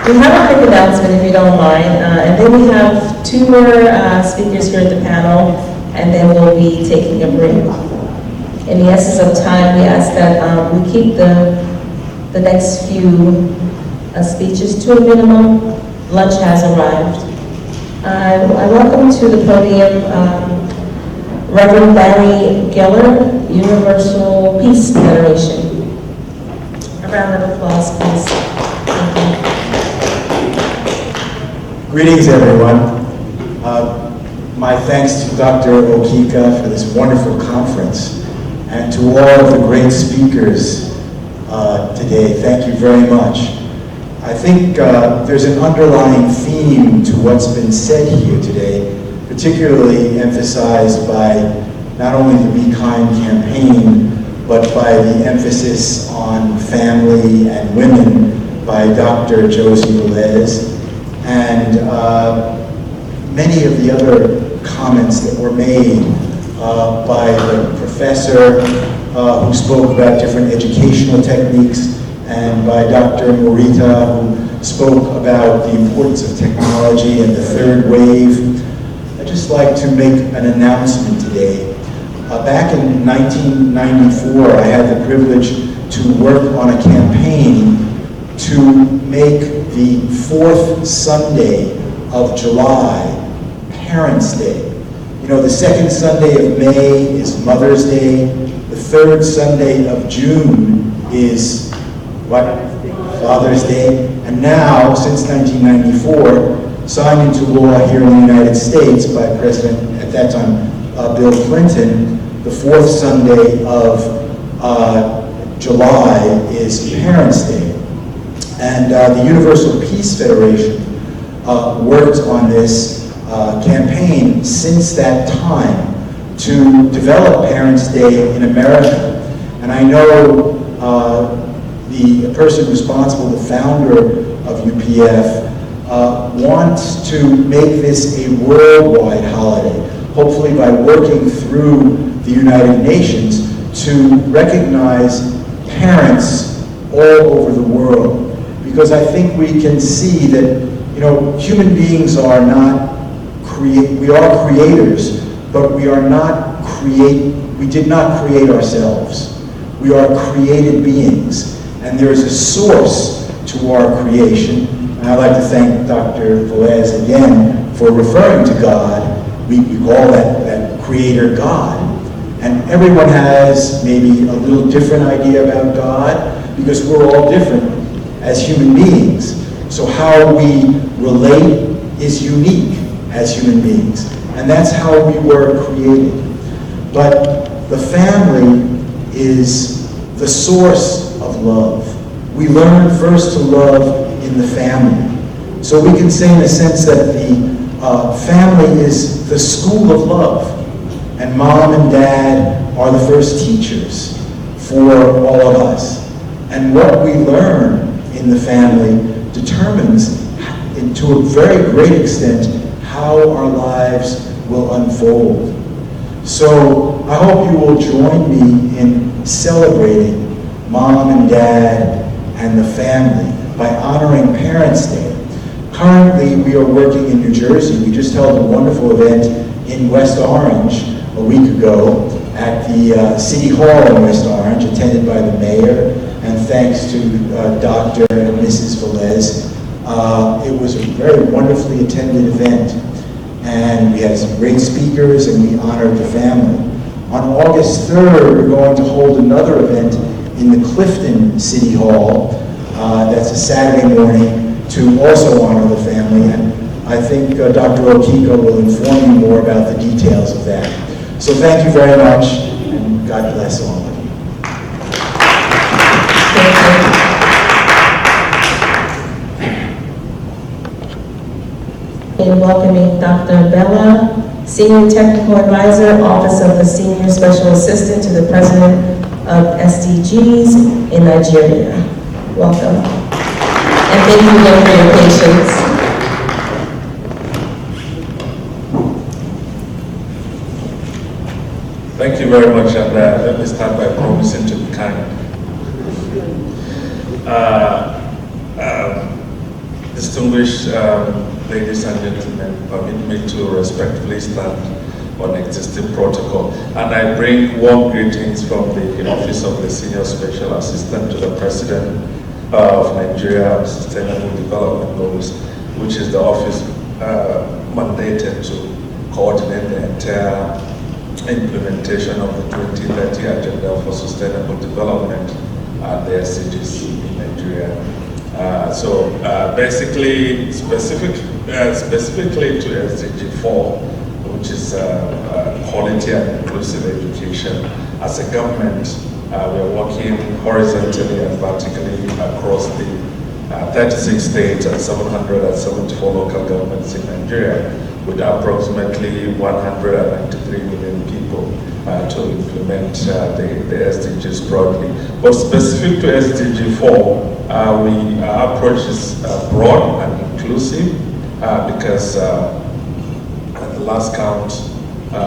We have a quick announcement, if you don't mind, and then we have two more speakers here at the panel, and then we'll be taking a break. In the essence of time, we ask that we keep the next few speeches to a minimum. Lunch has arrived. I welcome to the podium Reverend Barry Geller, Universal Peace Federation. A round of applause, please. Thank you. Greetings, everyone. My thanks to Dr. Okika for this wonderful conference, and to all of the great speakers today. Thank you very much. I think there's an underlying theme to what's been said here today, particularly emphasized by not only the Be Kind campaign, but by the emphasis on family and women by Dr. Josie Velez, and many of the other comments that were made by the professor who spoke about different educational techniques, and by Dr. Morita, who spoke about the importance of technology and the third wave. I'd just like to make an announcement today. Back in 1994, I had the privilege to work on a campaign to make the fourth Sunday of July Parents' Day. You know, the second Sunday of May is Mother's Day. The third Sunday of June is what? Father's Day. And now, since 1994, signed into law here in the United States by President, at that time, Bill Clinton, the fourth Sunday of July is Parents' Day. And the Universal Peace Federation worked on this campaign since that time to develop Parents' Day in America. And I know the person responsible, the founder of UPF, wants to make this a worldwide holiday, hopefully by working through the United Nations to recognize parents all over the world. Because I think we can see that, you know, human beings are not we are creators, but we are not we did not create ourselves. We are created beings, and there is a source to our creation. And I'd like to thank Dr. Velez again for referring to God. We call that creator God. And everyone has maybe a little different idea about God, because we're all different as human beings. So how we relate is unique as human beings. And that's how we were created. But the family is the source of love. We learn first to love in the family. So we can say in a sense that the family is the school of love. And mom and dad are the first teachers for all of us. And what we learn in the family determines, to a very great extent, how our lives will unfold. So I hope you will join me in celebrating mom and dad and the family by honoring Parents' Day. Currently, we are working in New Jersey. We just held a wonderful event in West Orange a week ago at the City Hall in West Orange, attended by the mayor, and thanks to Dr. and Mrs. Velez. It was a very wonderfully attended event, and we had some great speakers, and we honored the family. On August 3rd, we're going to hold another event in the Clifton City Hall. That's a Saturday morning, to also honor the family, and I think Dr. Okiko will inform you more about the details of that. So thank you very much, and God bless all of you. In welcoming Dr. Bella, Senior Technical Advisor, Office of the Senior Special Assistant to the President of SDGs in Nigeria. Welcome. And thank you again for your patience. Thank you very much, and let me start by promising to be kind. Distinguished ladies and gentlemen, permit me to respectfully stand on existing protocol. And I bring warm greetings from the Office of the Senior Special Assistant to the President of Nigeria on Sustainable Development Goals, which is the office mandated to coordinate the entire implementation of the 2030 Agenda for Sustainable Development and the SDGs in Nigeria. Basically, specifically to SDG 4, which is quality and inclusive education, as a government, we are working horizontally and vertically across the 36 states and 774 local governments in Nigeria, with approximately 193 million people to implement the SDGs broadly. But specific to SDG 4, our approach is broad and inclusive because at the last count,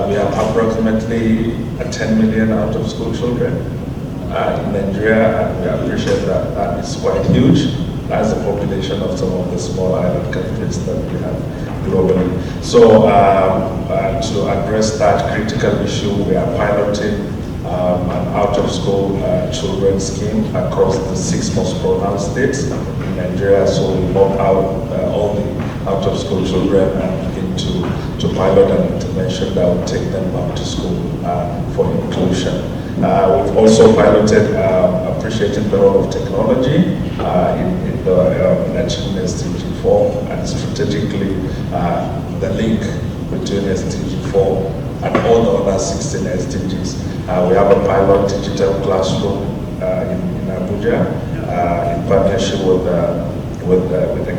we have approximately 10 million out-of-school children in Nigeria, and we appreciate that that is quite huge. That's the population of some of the small island countries that we have globally. So to address that critical issue, we are piloting an out-of-school children's scheme across the 6 most pronounced states in Nigeria. So we map out all the out-of-school children and begin to pilot an intervention that will take them back to school for inclusion. We've also piloted appreciating the role of technology in achieving SDG 4, and strategically the link between SDG 4 and all the other 16 SDGs. We have a pilot digital classroom in Abuja in partnership with a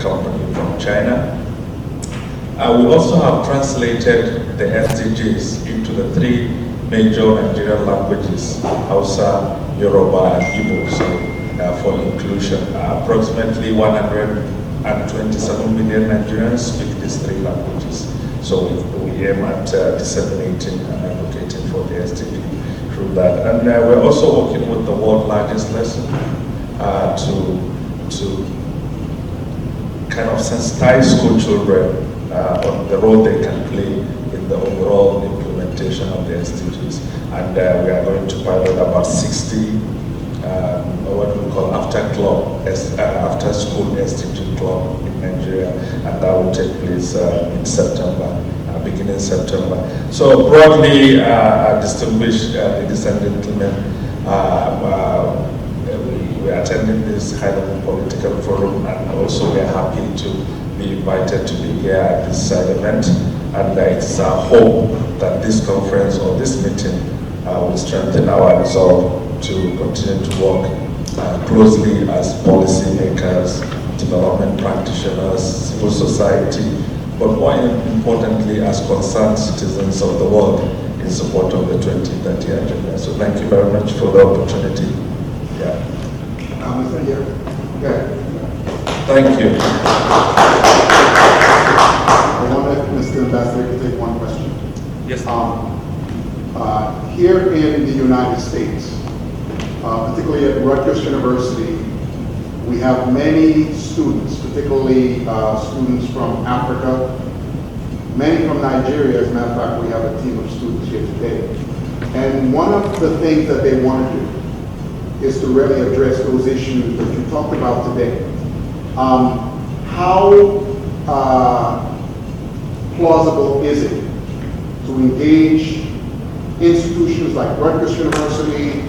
company from China. We also have translated the SDGs into the 3 major Nigerian languages, Hausa, Yoruba, and Igbo, so for inclusion. Approximately 127 million Nigerians speak these 3 languages. So we aim at disseminating and advocating for the SDG through that. And we're also working with the world's largest lesson to kind of sensitize school children on the role they can play in the overall implementation of the SDGs. And we are going to pilot about 60 what we call after school SDG club in Nigeria, and that will take place in September, beginning September. So broadly, distinguished ladies and gentlemen, we are attending this high-level political forum, and also we are happy to be invited to be here at this event. And it's our hope that this conference or this meeting will strengthen our resolve to continue to work closely as policymakers, development practitioners, civil society, but more importantly as concerned citizens of the world in support of the 2030 agenda. So thank you very much for the opportunity. Yeah. Thank you. I wanted Mr. Ambassador to take one question. Yes. Here in the United States, particularly at Rutgers University, we have many students, particularly students from Africa, many from Nigeria. As a matter of fact, we have a team of students here today. And one of the things that they want to do is to really address those issues that you talked about today. How plausible is it to engage institutions like Rutgers University,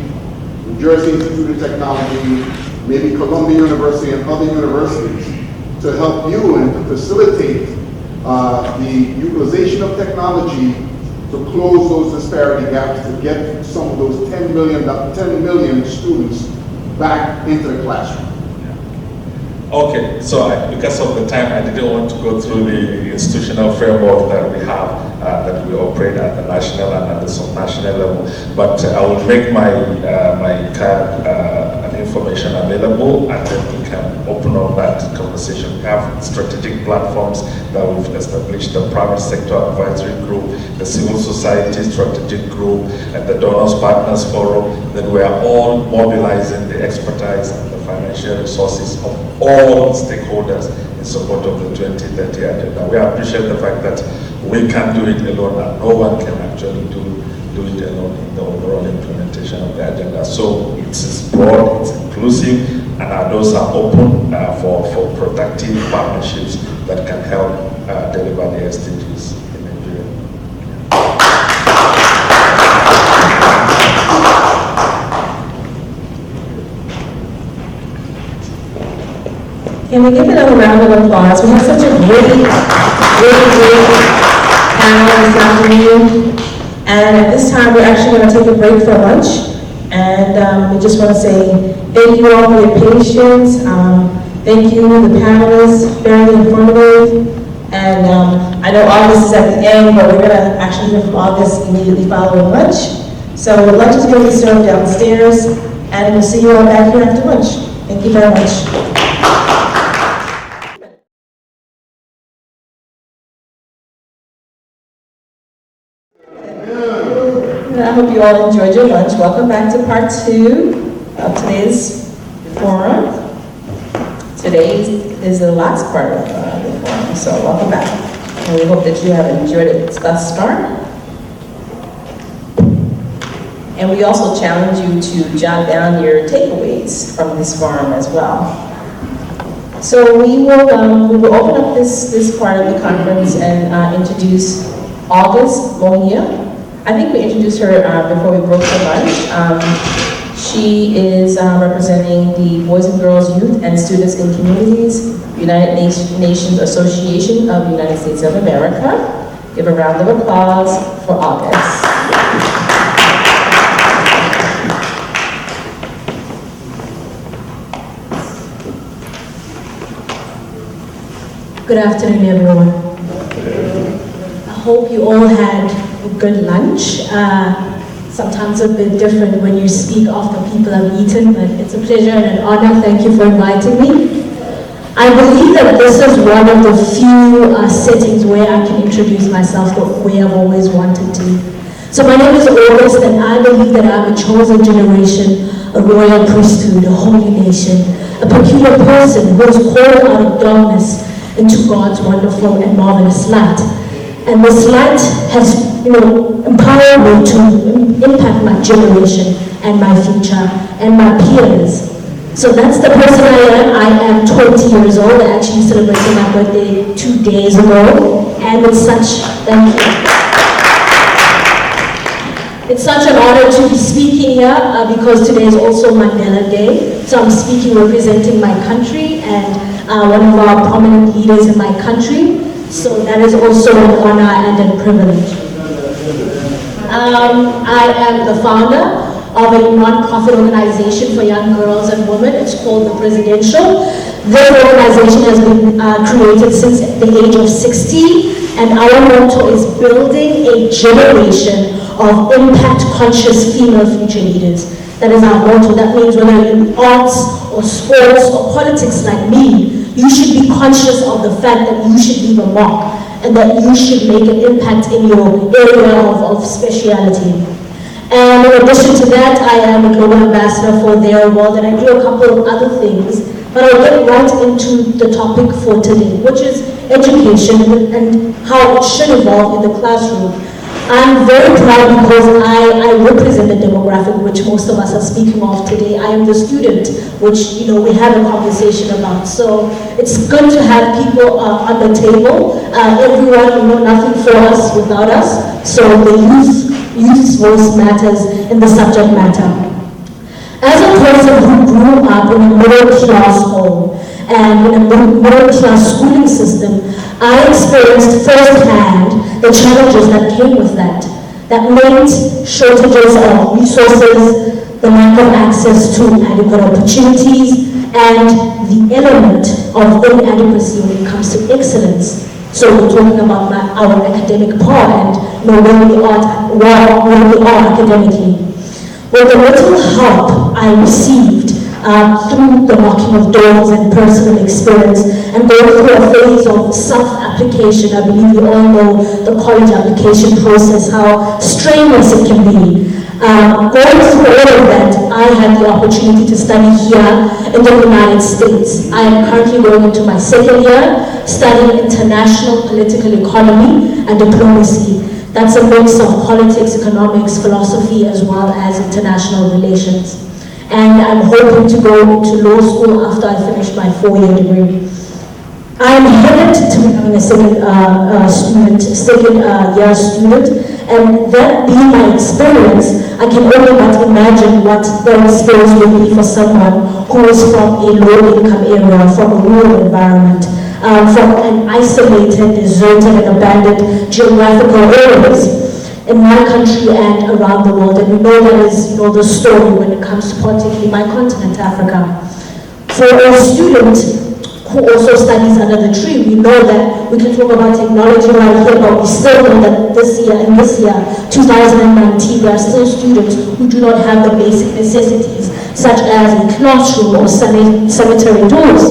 New Jersey Institute of Technology, maybe Columbia University and other universities to help you and to facilitate the utilization of technology to close those disparity gaps, to get some of those 10 million students back into the classroom? Okay, so because of the time, I didn't want to go through the institutional framework that we have, that we operate at the national and at the sub-national level. But I will make my my card and information available, and then we can open up that conversation. conversation. We have strategic platforms that we've established, the private sector advisory group, the civil society strategic group, and the donors partners forum. Then we are all mobilizing the expertise and the financial resources of all stakeholders in support of the 2030 agenda. We appreciate the fact that we can't do it alone, and no one can actually do it alone in the overall implementation of the agenda. So it is broad, it's inclusive, and our doors are open for productive partnerships that can help deliver the SDGs in Nigeria. Can we give another round of applause? We have such a great panel this afternoon. And at this time, we're actually going to take a break for lunch. And we just want to say thank you all for your patience. Thank you, the panelists, very informative. And I know August is at the end, but we're going to actually hear from August immediately following lunch. So lunch is going to be served downstairs, and we'll see you all back here after lunch. Thank you very much. I hope you all enjoyed your lunch. Welcome back to part 2 of today's forum. Today is the last part of the forum, so welcome back. And we hope that you have enjoyed it thus far. And we also challenge you to jot down your takeaways from this forum as well. So we will open up this part of the conference and introduce August Mohia. I think we introduced her before we broke for lunch. She is representing the Boys and Girls Youth and Students in Communities, United Nations Association of the United States of America. Give a round of applause for August. Good afternoon, everyone. I hope you all had a good lunch. Sometimes a bit different when you speak after people have eaten, but it's a pleasure and an honor. Thank you for inviting me. I believe that this is one of the few settings where I can introduce myself the way I've always wanted to. So my name is August, and I believe that I'm a chosen generation, a royal priesthood, a holy nation, a peculiar person who is called out of darkness into God's wonderful and marvelous light. And this light has, empowered me to impact my generation and my future and my peers. So that's the person I am. I am 20 years old. I actually celebrated my birthday 2 days ago. And it's such, thank you. It's such an honor to be speaking here because today is also Mandela Day. So I'm speaking representing my country and one of our prominent leaders in my country. So that is also an honor and a privilege. I am the founder of a non-profit organization for young girls and women. It's called The Presidential. This organization has been created since the age of 16, and our motto is building a generation of impact-conscious female future leaders. That is our motto. That means whether you're in arts or sports or politics like me, you should be conscious of the fact that you should leave a mark and that you should make an impact in your area of speciality. And in addition to that, I am a global ambassador for their world, and I do a couple of other things. But I'll get right into the topic for today, which is education and how it should evolve in the classroom. I'm very proud because I represent the demographic which most of us are speaking of today. I am the student, which we have a conversation about. So it's good to have people on the table. Everyone, nothing for us without us. So the youth's voice matters in the subject matter. As a person who grew up in a middle-class home and in a middle-class schooling system, I experienced firsthand the challenges that came with that. That meant shortages of resources, the lack of access to adequate opportunities, and the element of inadequacy when it comes to excellence. So we're talking about our academic part and where we are academically. With the little help I received through the knocking of doors and personal experience, and going through a phase of self-application. I believe you all know the college application process, how strenuous it can be. Going through all of that, I had the opportunity to study here in the United States. I am currently going into my second year, studying international political economy and diplomacy. That's a mix of politics, economics, philosophy, as well as international relations. And I'm hoping to go into law school after I finish my 4-year degree. I'm headed to becoming a second year student, and that being my experience, I can only but imagine what the experience will be for someone who is from a low-income area, from a rural environment, from an isolated, deserted, and abandoned geographical areas in my country and around the world. And we know that is, the story when it comes to particularly my continent, Africa. For a student who also studies under the tree, we know that we can talk about technology right here, but we still know that this year, 2019, there are still students who do not have the basic necessities, such as a classroom or sanitary doors.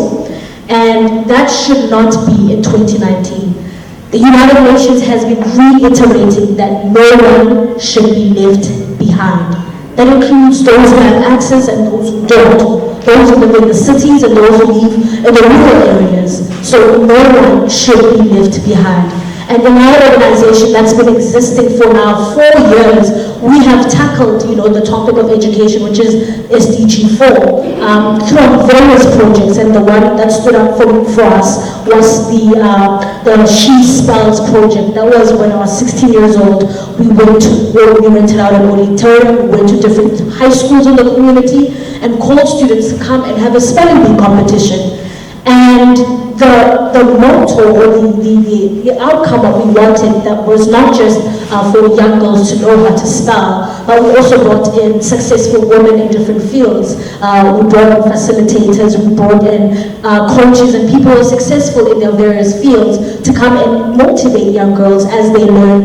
And that should not be in 2019. The United Nations has been reiterating that no one should be left behind. That includes those who have access and those who don't, those who live in the cities and those who live in the rural areas. So no one should be left behind. And in our organization that's been existing for now 4 years, we have tackled, the topic of education, which is SDG 4, through various projects. And the one that stood out for us was the She Spells project. That was when I was 16 years old. We rented out an auditorium, we went to different high schools in the community and called students to come and have a spelling bee competition. And the motto or the outcome that we wanted, that was not just for young girls to know how to spell, but we also brought in successful women in different fields. We brought in facilitators, we brought in coaches and people who are successful in their various fields to come and motivate young girls as they learn,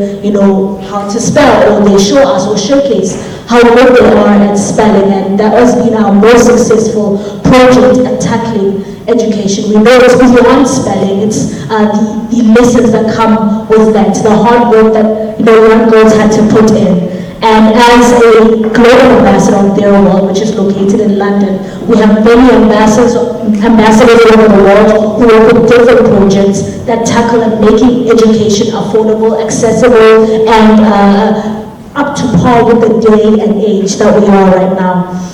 how to spell, or they show us or showcase how good they are at spelling. And that has been our most successful project at tackling education. We know it's beyond spelling, it's the lessons that come with that, the hard work that young girls had to put in. And as a global ambassador of their world, which is located in London, we have many ambassadors over the world who work with different projects that tackle and making education affordable, accessible, and up to par with the day and age that we are right now.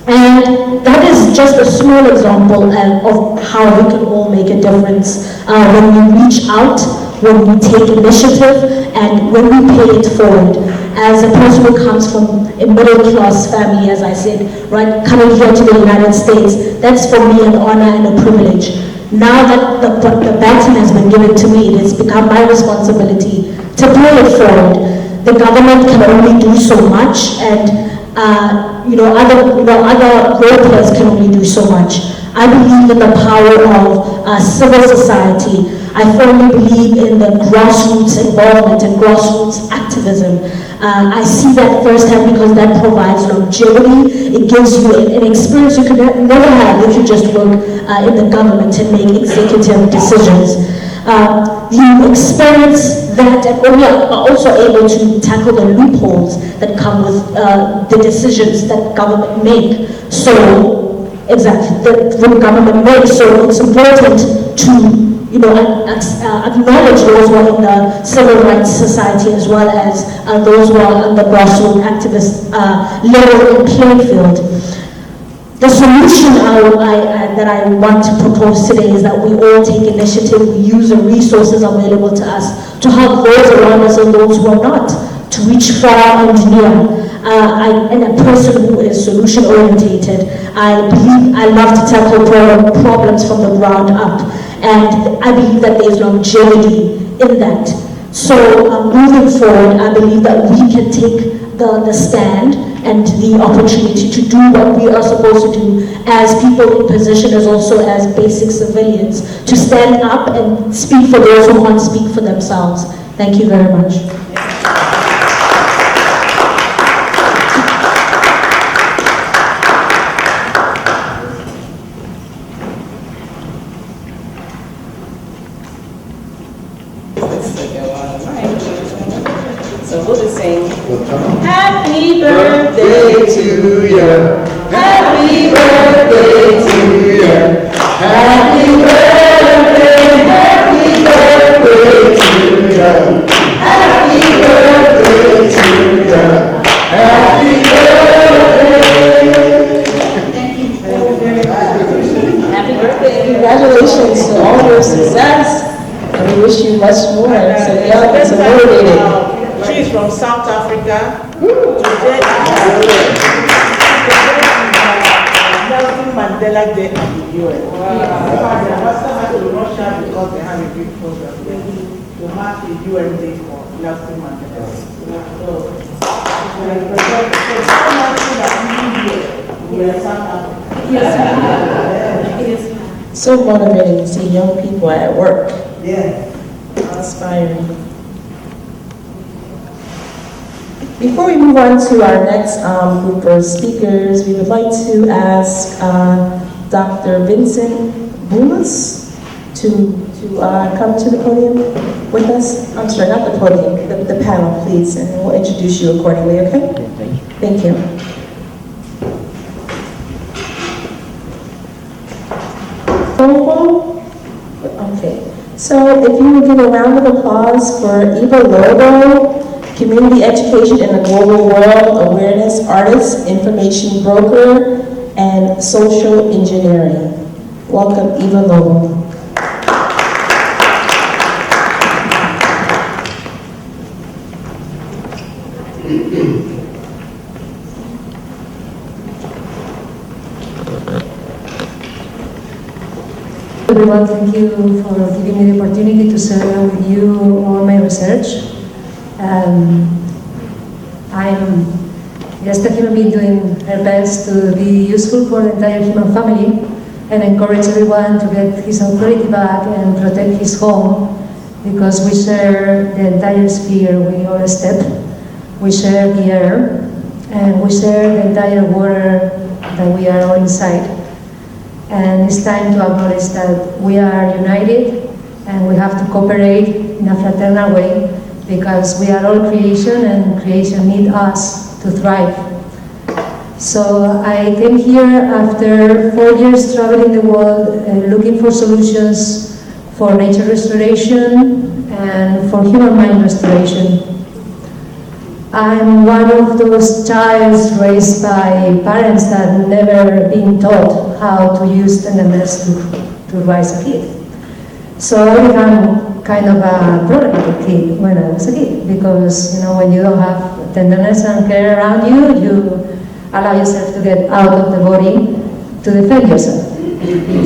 And that is just a small example of how we can all make a difference when we reach out, when we take initiative, and when we pay it forward. As a person who comes from a middle-class family, as I said, right, coming here to the United States, that's for me an honor and a privilege. Now that the baton has been given to me, it has become my responsibility to pay it forward. The government can only do so much, and other role players can only do so much. I believe in the power of civil society. I firmly believe in the grassroots involvement and grassroots activism. I see that firsthand because that provides longevity. It gives you an experience you could never have if you just work in the government and make executive decisions. You experience that, and we are also able to tackle the loopholes that come with the decisions that government make. So, exactly, that when government makes, so it's important to acknowledge those who are in the civil rights society as well as those who are on the grassroots activist level and playing field. The solution that I want to propose today is that we all take initiative, we use the resources available to us to help those around us and those who are not, to reach far and near. And a person who is solution orientated, I love to tackle problems from the ground up. And I believe that there is longevity in that. So moving forward, I believe that we can take the stand and the opportunity to do what we are supposed to do as people in position, as also as basic civilians, to stand up and speak for those who can't speak for themselves. Thank you very much. you. Happy birthday to you. Happy birthday, happy birthday to you. Happy birthday to you. Happy birthday. Happy birthday. Congratulations to all your success. And we wish you much more. So young and so motivated. She's from South Africa. Nelson Mandela Day at the UN. They must have had to Russia because they have a big program there to mark the UN Day for Nelson Mandela. So we are South Africa. So motivating to see young people at work. Yeah. Inspiring. Before we move on to our next group of speakers, we would like to ask Dr. Vincent Bulas to come to the podium with us. I'm sorry, not the podium, the panel, please, and we'll introduce you accordingly, okay? Thank you. Okay, so if you would give a round of applause for Eva Lobo, Community Education in the Global World Awareness Artist, Information Broker, and Social Engineering. Welcome, Eva Lobo. Everyone, thank you for giving me the opportunity to share with you all my research. I'm just a human being doing her best to be useful for the entire human family and encourage everyone to get his authority back and protect his home, because we share the entire sphere, we all step, we share the air, and we share the entire water that we are all inside. And it's time to acknowledge that we are united and we have to cooperate in a fraternal way, because we are all creation and creation needs us to thrive. So I came here after 4 years traveling the world looking for solutions for nature restoration and for human mind restoration. I'm one of those childs raised by parents that never been taught how to use tenderness to raise a kid. So I became kind of a problematic kid when I was a kid, because when you don't have tenderness and care around you, you allow yourself to get out of the body to defend yourself.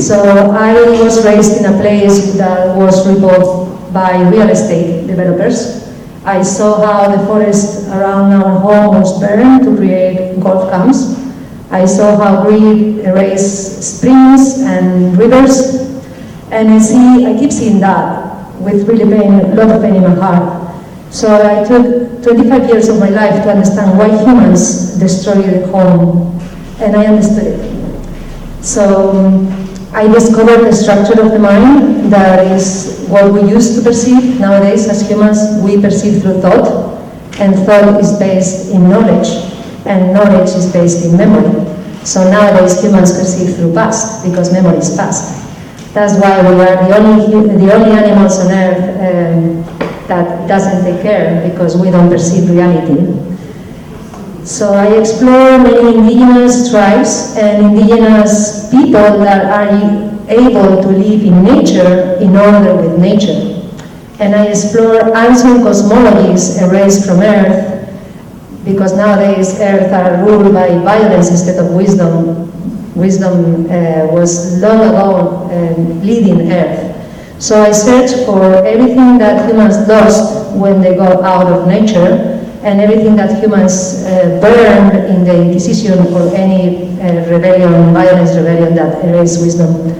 So I was raised in a place that was rebuilt by real estate developers. I saw how the forest around our home was burned to create golf camps. I saw how greed erased springs and rivers. And I keep seeing that with really a lot of pain in my heart. So I took 25 years of my life to understand why humans destroy the home, and I understood it. So I discovered the structure of the mind, that is what we used to perceive. Nowadays, as humans, we perceive through thought, and thought is based in knowledge, and knowledge is based in memory. So nowadays, humans perceive through past, because memory is past. That's why we are the only animals on Earth that doesn't take care, because we don't perceive reality. So I explore many indigenous tribes and indigenous people that are able to live in nature in order with nature. And I explore ancient cosmologies erased from Earth, because nowadays Earth are ruled by violence instead of wisdom. Wisdom was long ago leading Earth. So I search for everything that humans lost when they got out of nature, and everything that humans burned in the Inquisition or any rebellion, violence rebellion that erased wisdom.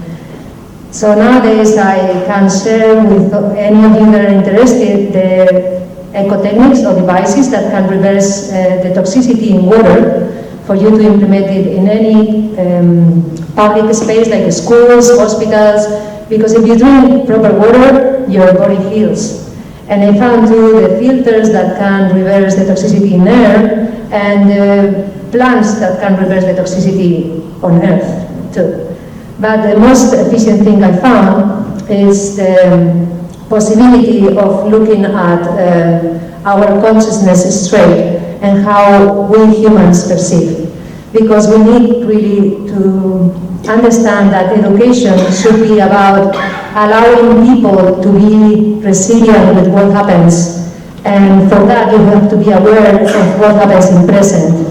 So nowadays I can share with any of you that are interested the eco-techniques or devices that can reverse the toxicity in water, for you to implement it in any public space like schools, hospitals, because if you drink proper water, your body heals. And I found too the filters that can reverse the toxicity in air, and plants that can reverse the toxicity on Earth too. But the most efficient thing I found is the possibility of looking at our consciousness straight and how we humans perceive. Because we need really to understand that education should be about allowing people to be resilient with what happens. And for that, you have to be aware of what happens in present.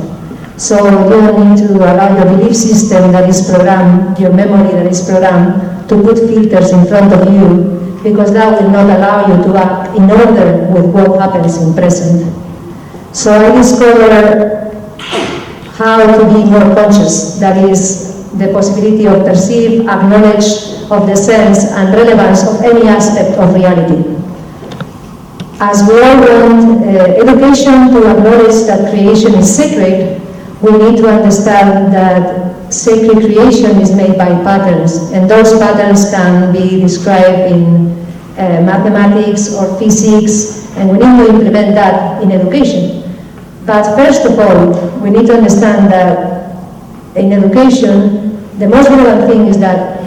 So you don't need to allow your belief system that is programmed, your memory that is programmed, to put filters in front of you, because that will not allow you to act in order with what happens in present. So I discovered how to be more conscious, that is, the possibility of perceive, acknowledge of the sense and relevance of any aspect of reality. As we all want education to acknowledge that creation is sacred, we need to understand that sacred creation is made by patterns, and those patterns can be described in mathematics or physics, and we need to implement that in education. But first of all, we need to understand that in education, the most relevant thing is that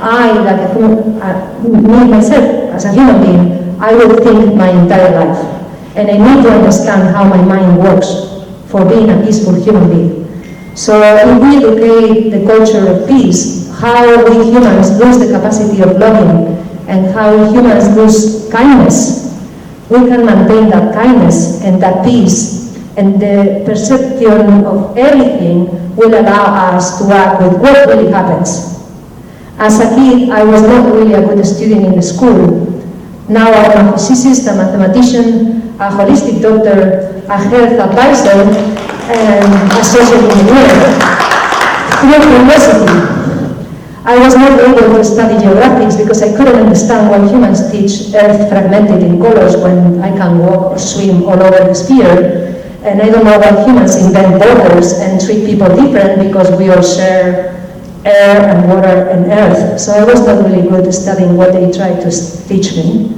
me myself, as a human being, I will think my entire life. And I need to understand how my mind works for being a peaceful human being. So if we educate the culture of peace, how we humans lose the capacity of loving and how humans lose kindness, we can maintain that kindness and that peace, and the perception of everything will allow us to act with what really happens. As a kid, I was not really a good student in the school. Now I'm a physicist, a mathematician, a holistic doctor, a health advisor, and a social engineer. Through curiosity, I was not able to study geographics because I couldn't understand why humans teach Earth fragmented in colors when I can walk or swim all over the sphere. And I don't know why humans invent borders and treat people different because we all share air and water and earth. So I was not really good at studying what they tried to teach me.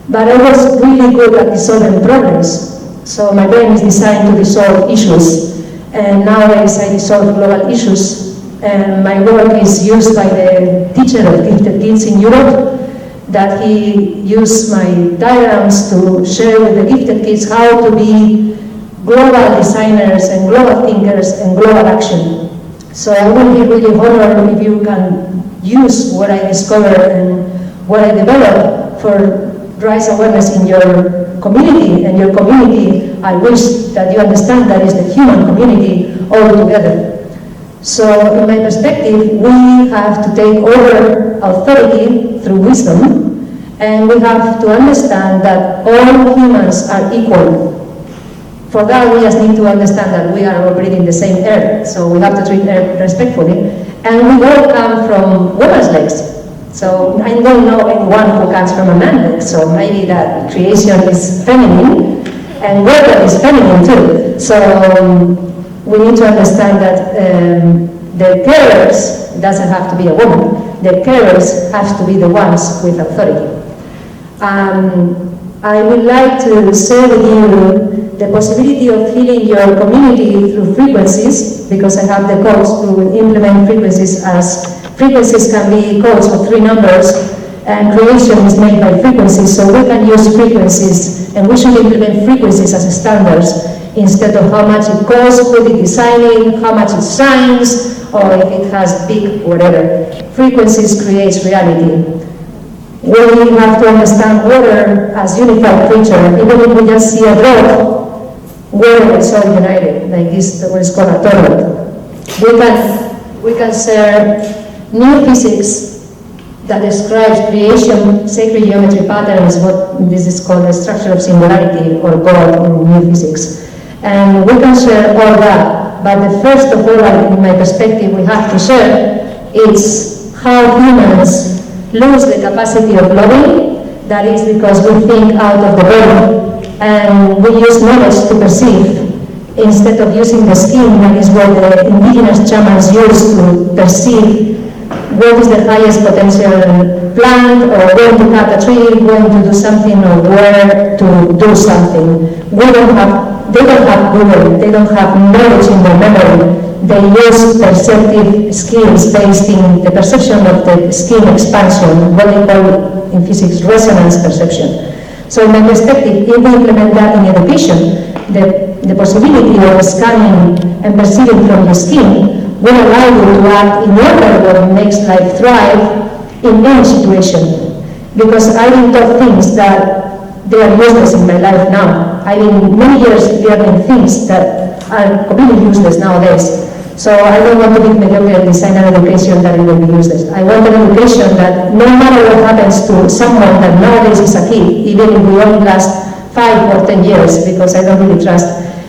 But I was really good at solving problems. So my brain is designed to resolve issues. And nowadays I resolve global issues. And my work is used by the teacher of gifted kids in Europe, that he used my diagrams to share with the gifted kids how to be global designers and global thinkers and global action. So I will be really honored if you can use what I discovered and what I developed for raise awareness in your community, and your community, I wish that you understand that is the human community all together. So in my perspective, we have to take over authority through wisdom, and we have to understand that all humans are equal. For that, we just need to understand that we are all breathing the same air, so we have to treat air respectfully, and we all come from women's legs. So I don't know anyone who comes from a man leg, so maybe that creation is feminine, and water is feminine too. So we need to understand that the carers doesn't have to be a woman. The carers have to be the ones with authority. I would like to share with you the possibility of healing your community through frequencies, because I have the codes to implement frequencies, as frequencies can be codes of 3 numbers, and creation is made by frequencies, so we can use frequencies, and we should implement frequencies as standards, instead of how much it costs, who the designing, how much it shines, or if it has big whatever. Frequencies creates reality. We have to understand water as unified creature. Even if we just see a drop, water is all united, like this, what is called a torrent. We can share new physics that describes creation, sacred geometry patterns, what this is called the structure of singularity, or God in new physics. And we can share all that, but the first of all, in my perspective, we have to share is how humans lose the capacity of loving. That is because we think out of the body, and we use knowledge to perceive, instead of using the skin, that is what the indigenous shamans use to perceive what is the highest potential plant, or when to cut a tree, when to do something, or where to do something. We don't have they don't have Google, they don't have knowledge in their memory. They use perceptive skills based in the perception of the skin expansion, what they call in physics resonance perception. So in my perspective, if we implement that in education, the possibility of scanning and perceiving from the skin will allow you to act in order what makes life thrive in any situation. Because I've been taught things that they are useless in my life now. I've been many years learning things that are completely useless nowadays. So I don't want to give mediocre design an education that it will be useless. I want an education that no matter what happens to someone that nowadays is a kid, even if we only last 5 or 10 years, because I don't really trust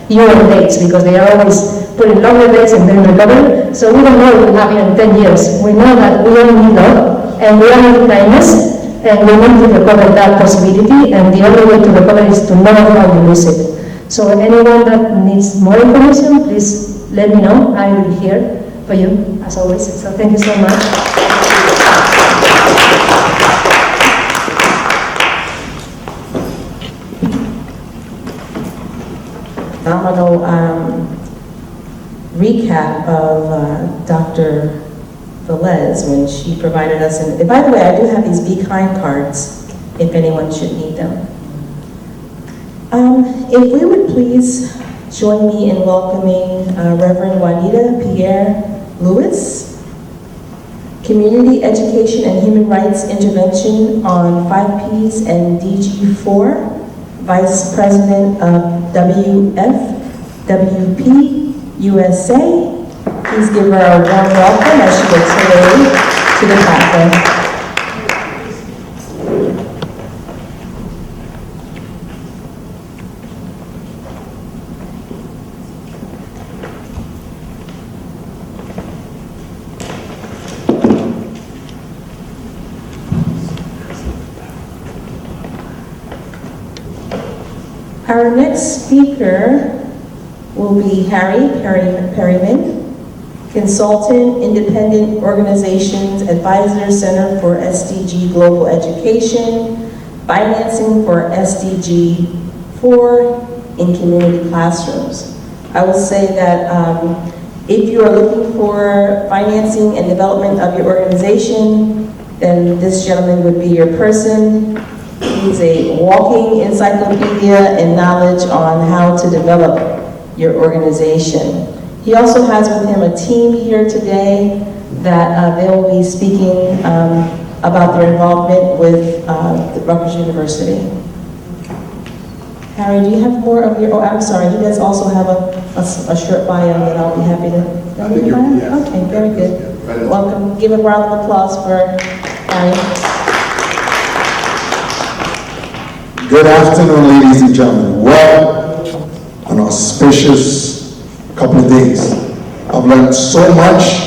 your dates, because they are always putting longer dates and then recover. So we don't know what will happen in 10 years. We know that we all need love, and we all need kindness, and we need to recover that possibility, and the only way to recover is to know how to lose it. So anyone that needs more information, please let me know. I will be here for you, as always. So thank you so much. Phenomenal recap of Dr. Velez when she provided us, and by the way, I do have these Be Kind cards if anyone should need them. If we would please join me in welcoming Reverend Juanita Pierre Lewis, Community Education and Human Rights Intervention on 5Ps and DG4, Vice President of WP USA. Please give her a warm welcome as she makes her way to the platform. Our next speaker will be Harry Perryman, Consultant, Independent Organizations Advisor, Center for SDG Global Education, Financing for SDG 4 in Community Classrooms. I will say that if you are looking for financing and development of your organization, then this gentleman would be your person. He's a walking encyclopedia and knowledge on how to develop your organization. He also has with him a team here today that they will be speaking about their involvement with the Rutgers University. Harry, do you have more of your, oh, I'm sorry, you guys also have a short bio that I'll be happy to. I think yes. Okay, very good. Yeah. Welcome, give a round of applause for Harry. Good afternoon, ladies and gentlemen. Well, an auspicious couple of days. I've learned so much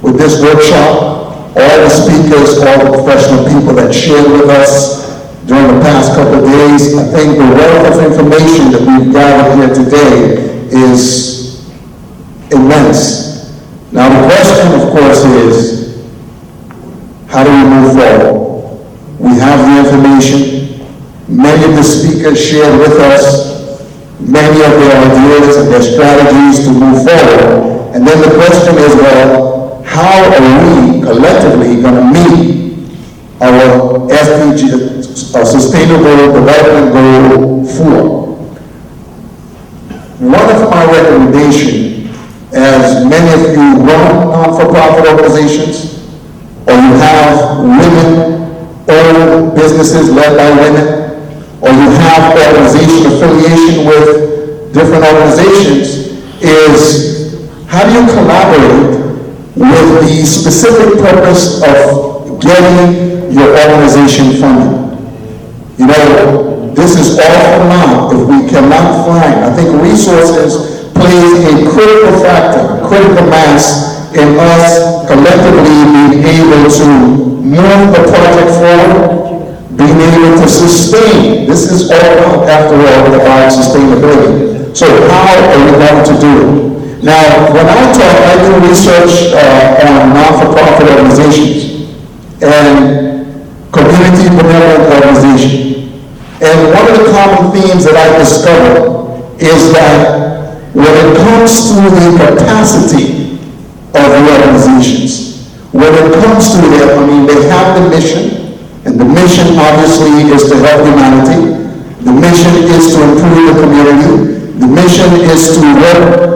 with this workshop. All the speakers, all the professional people that shared with us during the past couple of days. I think the wealth of information that we've gathered here today is immense. Now the question, of course, is how do we move forward? We have the information. Many of the speakers shared with us many of their ideas and their strategies to move forward. And then the question is, well, how are we collectively going to meet our SDG, Sustainable Development Goal 4? One of my recommendations, as many of you run not-for-profit organizations, or you have women-owned businesses led by women, or you have organization affiliation with different organizations, is how do you collaborate with the specific purpose of getting your organization funded? You know, this is all for now. If we cannot find, I think resources plays a critical factor, critical mass in us collectively being able to move the project forward, being able to sustain. This is all about, after all, about sustainability. So how are we going to do it? Now, when I talk, I do research on non-for-profit organizations and community benevolent organizations. And one of the common themes that I discovered is that when it comes to the capacity of the organizations, when it comes to their, they have the mission, and the mission obviously is to help humanity. The mission is to improve the community. The mission is to work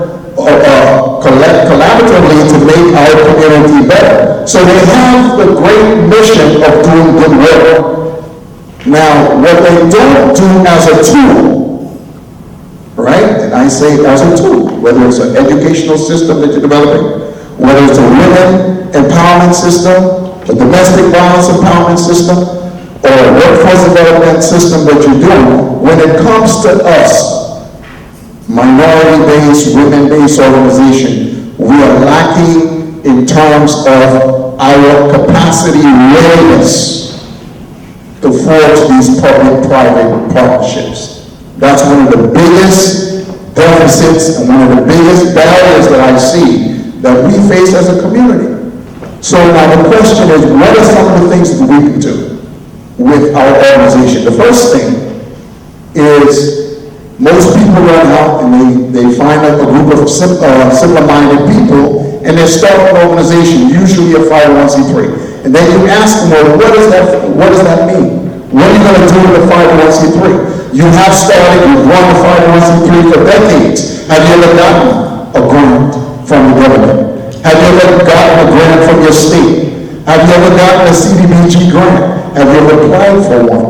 collaboratively to make our community better. So they have the great mission of doing good work. Now, what they don't do as a tool, right? And I say as a tool, whether it's an educational system that you're developing, whether it's a women empowerment system, a domestic violence empowerment system, or a workforce development system that you're doing, when it comes to us, minority-based, women-based organization, we are lacking in terms of our capacity readiness to forge these public-private partnerships. That's one of the biggest deficits and one of the biggest barriers that I see that we face as a community. So now the question is, what are some of the things that we can do with our organization? The first thing is, most people run out and they find a group of similar-minded people and they start an organization, usually a 501c3. And then you ask them, well, what does that mean? What are you going to do with a 501c3? You have started, you've run a 501c3 for decades. Have you ever gotten a grant from the government? Have you ever gotten a grant from your state? Have you ever gotten a CDBG grant? Have you ever applied for one?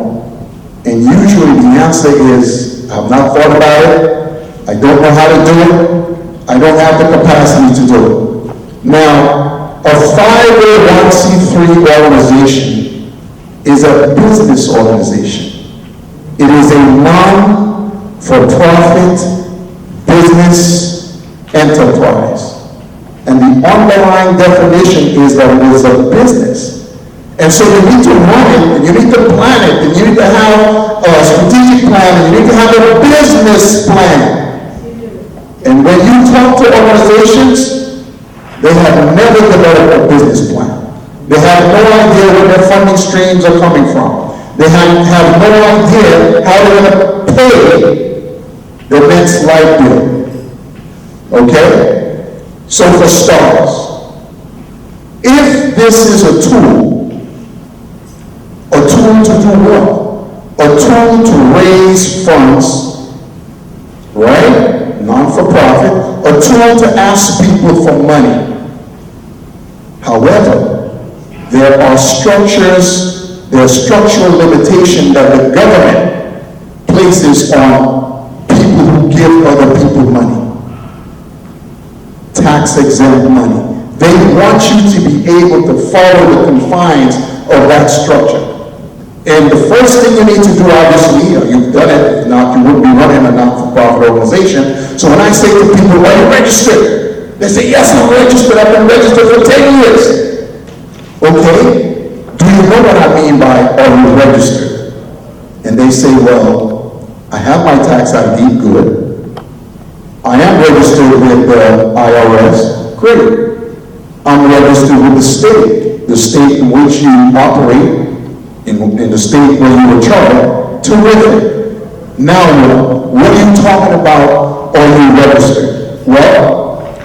And usually the answer is, I've not thought about it, I don't know how to do it, I don't have the capacity to do it. Now, a 501c3 organization is a business organization. It is a non-for-profit business enterprise. And the underlying definition is that it is a business. And so you need to run it, and you need to plan it, and you need to have a strategic plan, and you need to have a business plan. And when you talk to organizations, they have never developed a business plan. They have no idea where their funding streams are coming from. They have no idea how they're going to pay the next light bill. Okay? So for starters, if this is a tool to do what? A tool to raise funds, right? Non-for-profit, a tool to ask people for money. However, there are structural limitations that the government places on people who give other people money. Tax-exempt money. They want you to be able to follow the confines of that structure. And the first thing you need to do, obviously, you've done it, if not, you wouldn't be running a not-for-profit organization. So when I say to people, are you registered? They say, yes, I'm registered. I've been registered for 10 years. Okay, do you know what I mean by are you registered? And they say, well, I have my tax ID, good. I am registered with the IRS, great. I'm registered with the state in which you operate, in the state where you were charged, terrific. Now, what are you talking about, are you registered? Well,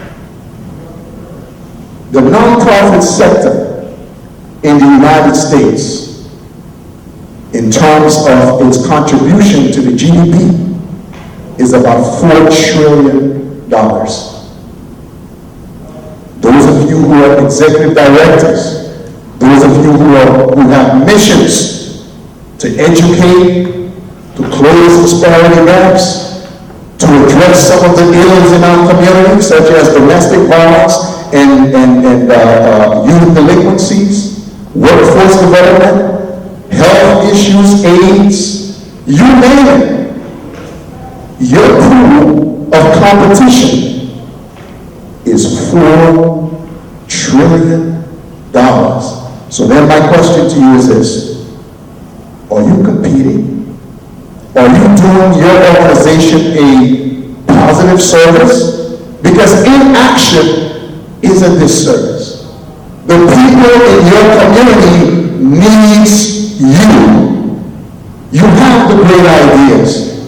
the nonprofit sector in the United States, in terms of its contribution to the GDP, is about $4 trillion. Those of you who are executive directors, those of you who have missions to educate, to close disparity gaps, to address some of the ills in our community, such as domestic violence and youth delinquencies, workforce development, health issues, AIDS, you name it. Your pool of competition is $4 trillion. So then my question to you is this: are you competing? Are you doing your organization a positive service? Because inaction is a disservice. The people in your community needs you. You have the great ideas.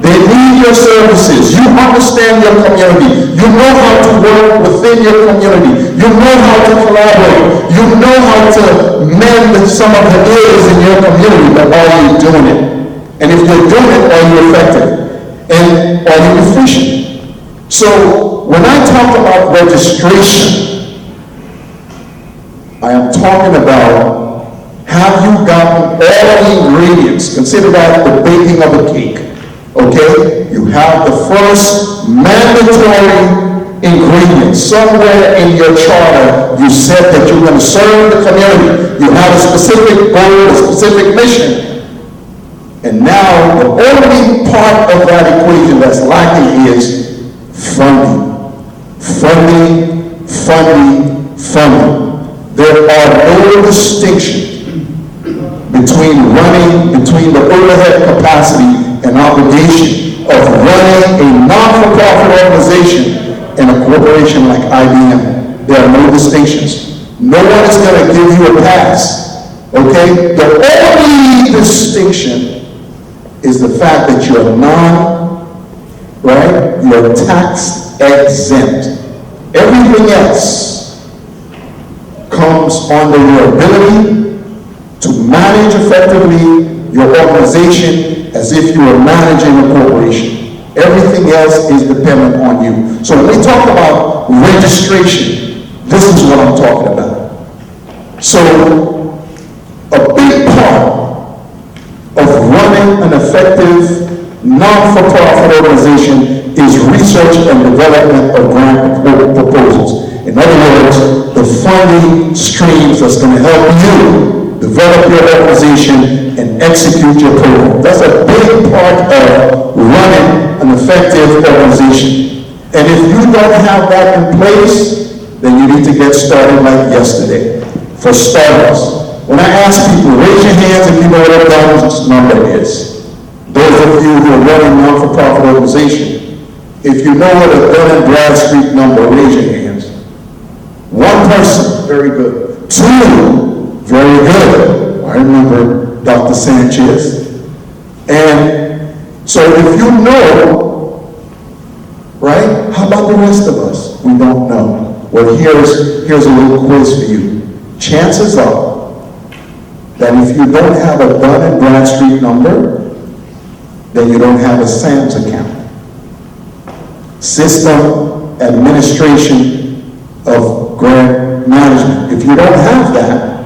They need your services, you understand your community, you know how to work within your community, you know how to collaborate, you know how to mend some of the ills in your community, but are you doing it? And if you're doing it, are you effective? And are you efficient? So when I talk about registration, I am talking about, have you gotten all the ingredients? Consider that the baking of a cake, okay? You have the first mandatory ingredient. Somewhere in your charter, you said that you're going to serve the community. You have a specific goal, a specific mission. And now, the only part of that equation that's lacking is funding. Funding, funding, funding. There are no distinctions between the overhead capacity and obligation of running a non-for-profit organization and a corporation like IBM. There are no distinctions. No one is going to give you a pass, okay? The only distinction is the fact that you're you're tax exempt. Everything else comes under your ability to manage effectively your organization as if you were managing a corporation. Everything else is dependent on you. So when we talk about registration, this is what I'm talking about. So a big part of running an effective non-for-profit organization is research and development of grant proposals. In other words, the funding streams that's going to help you develop your organization and execute your program. That's a big part of running an effective organization. And if you don't have that in place, then you need to get started like yesterday. For starters, when I ask people, raise your hands if you know what a DUNS number is. Those of you who are running a non-for-profit organization, if you know what a Dun & Bradstreet number, raise your hands. One person, very good. Two, very good. I remember Dr. Sanchez. And so if you know, right, how about the rest of us? We don't know. Well, here's a little quiz for you. Chances are that if you don't have a Dun & Bradstreet number, then you don't have a SAMS account. System Administration of Grant Management. If you don't have that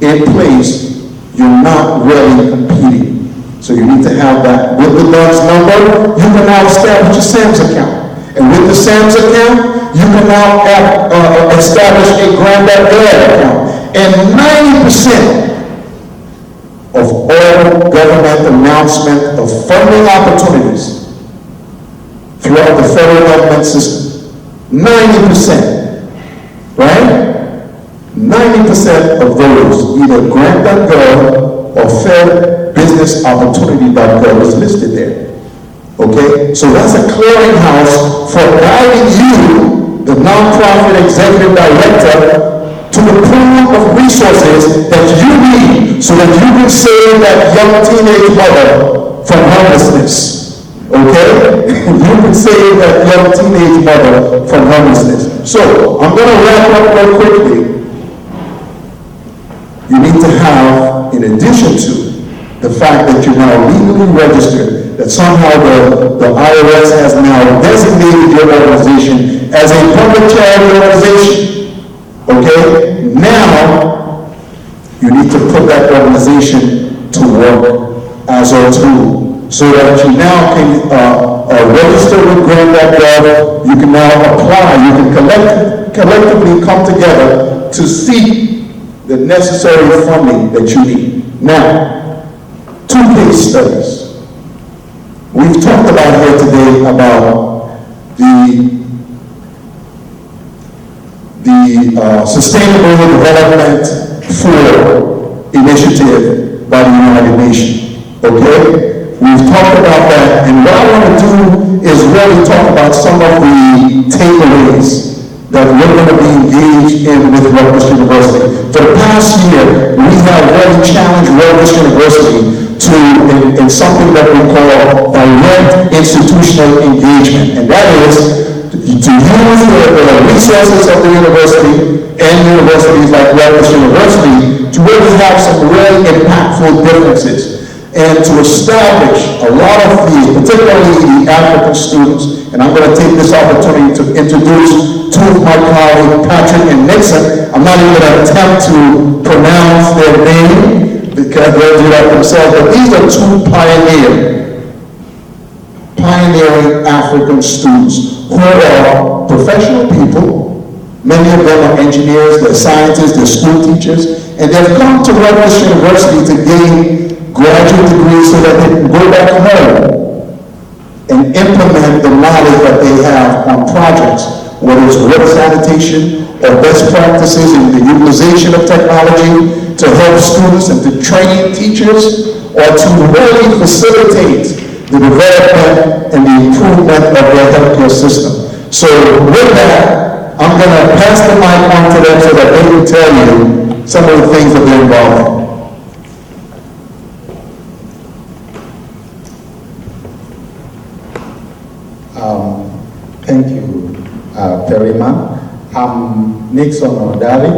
in place, you're not really competing. So you need to have that. With the DUNS number, you can now establish a SAMS account. And with the SAMS account, you can now establish a Grant.gov account. And 90% of all government announcement of funding opportunities throughout the federal government system, 90%, right? 90% of those, either grant.gov or fairbusinessopportunity.gov is listed there. Okay? So that's a clearinghouse for guiding you, the nonprofit executive director, to the pool of resources that you need so that you can save that young teenage mother from homelessness. Okay? You can save that young teenage mother from homelessness. So, I'm going to wrap up real quickly. You need to have, in addition to the fact that you're now legally registered, that somehow the IRS has now designated your organization as a public charity organization. Okay? Now, you need to put that organization to work as a tool so that you now can register with grant.gov, you can now apply, you can collectively come together to seek the necessary funding that you need. Now, 2 case studies. We've talked about here today about the Sustainable Development 4 initiative by the United Nations. Okay? We've talked about that, and what I want to do is really talk about some of the takeaways that we're going to be engaged in with Rutgers University. For the past year, we have really challenged Rutgers University to in something that we call direct institutional engagement, and that is to use the resources of the university and universities like Rutgers University to really have some really impactful differences and to establish a lot of these, particularly the African students, and I'm going to take this opportunity to introduce two of my colleagues, Patrick and Nixon. I'm not even going to attempt to pronounce their name because they'll do that themselves, but these are two pioneering African students who are professional people. Many of them are engineers, they're scientists, they're school teachers, and they've come to Rutgers University to gain graduate degrees so that they can go back home and implement the knowledge that they have on projects, whether it's water sanitation or best practices in the utilization of technology to help students and to train teachers or to really facilitate the development and the improvement of their healthcare system. So with that, I'm going to pass the mic on to them so that they can tell you some of the things that they're involved in. Thank you, Perryman. I'm Nixon Odari.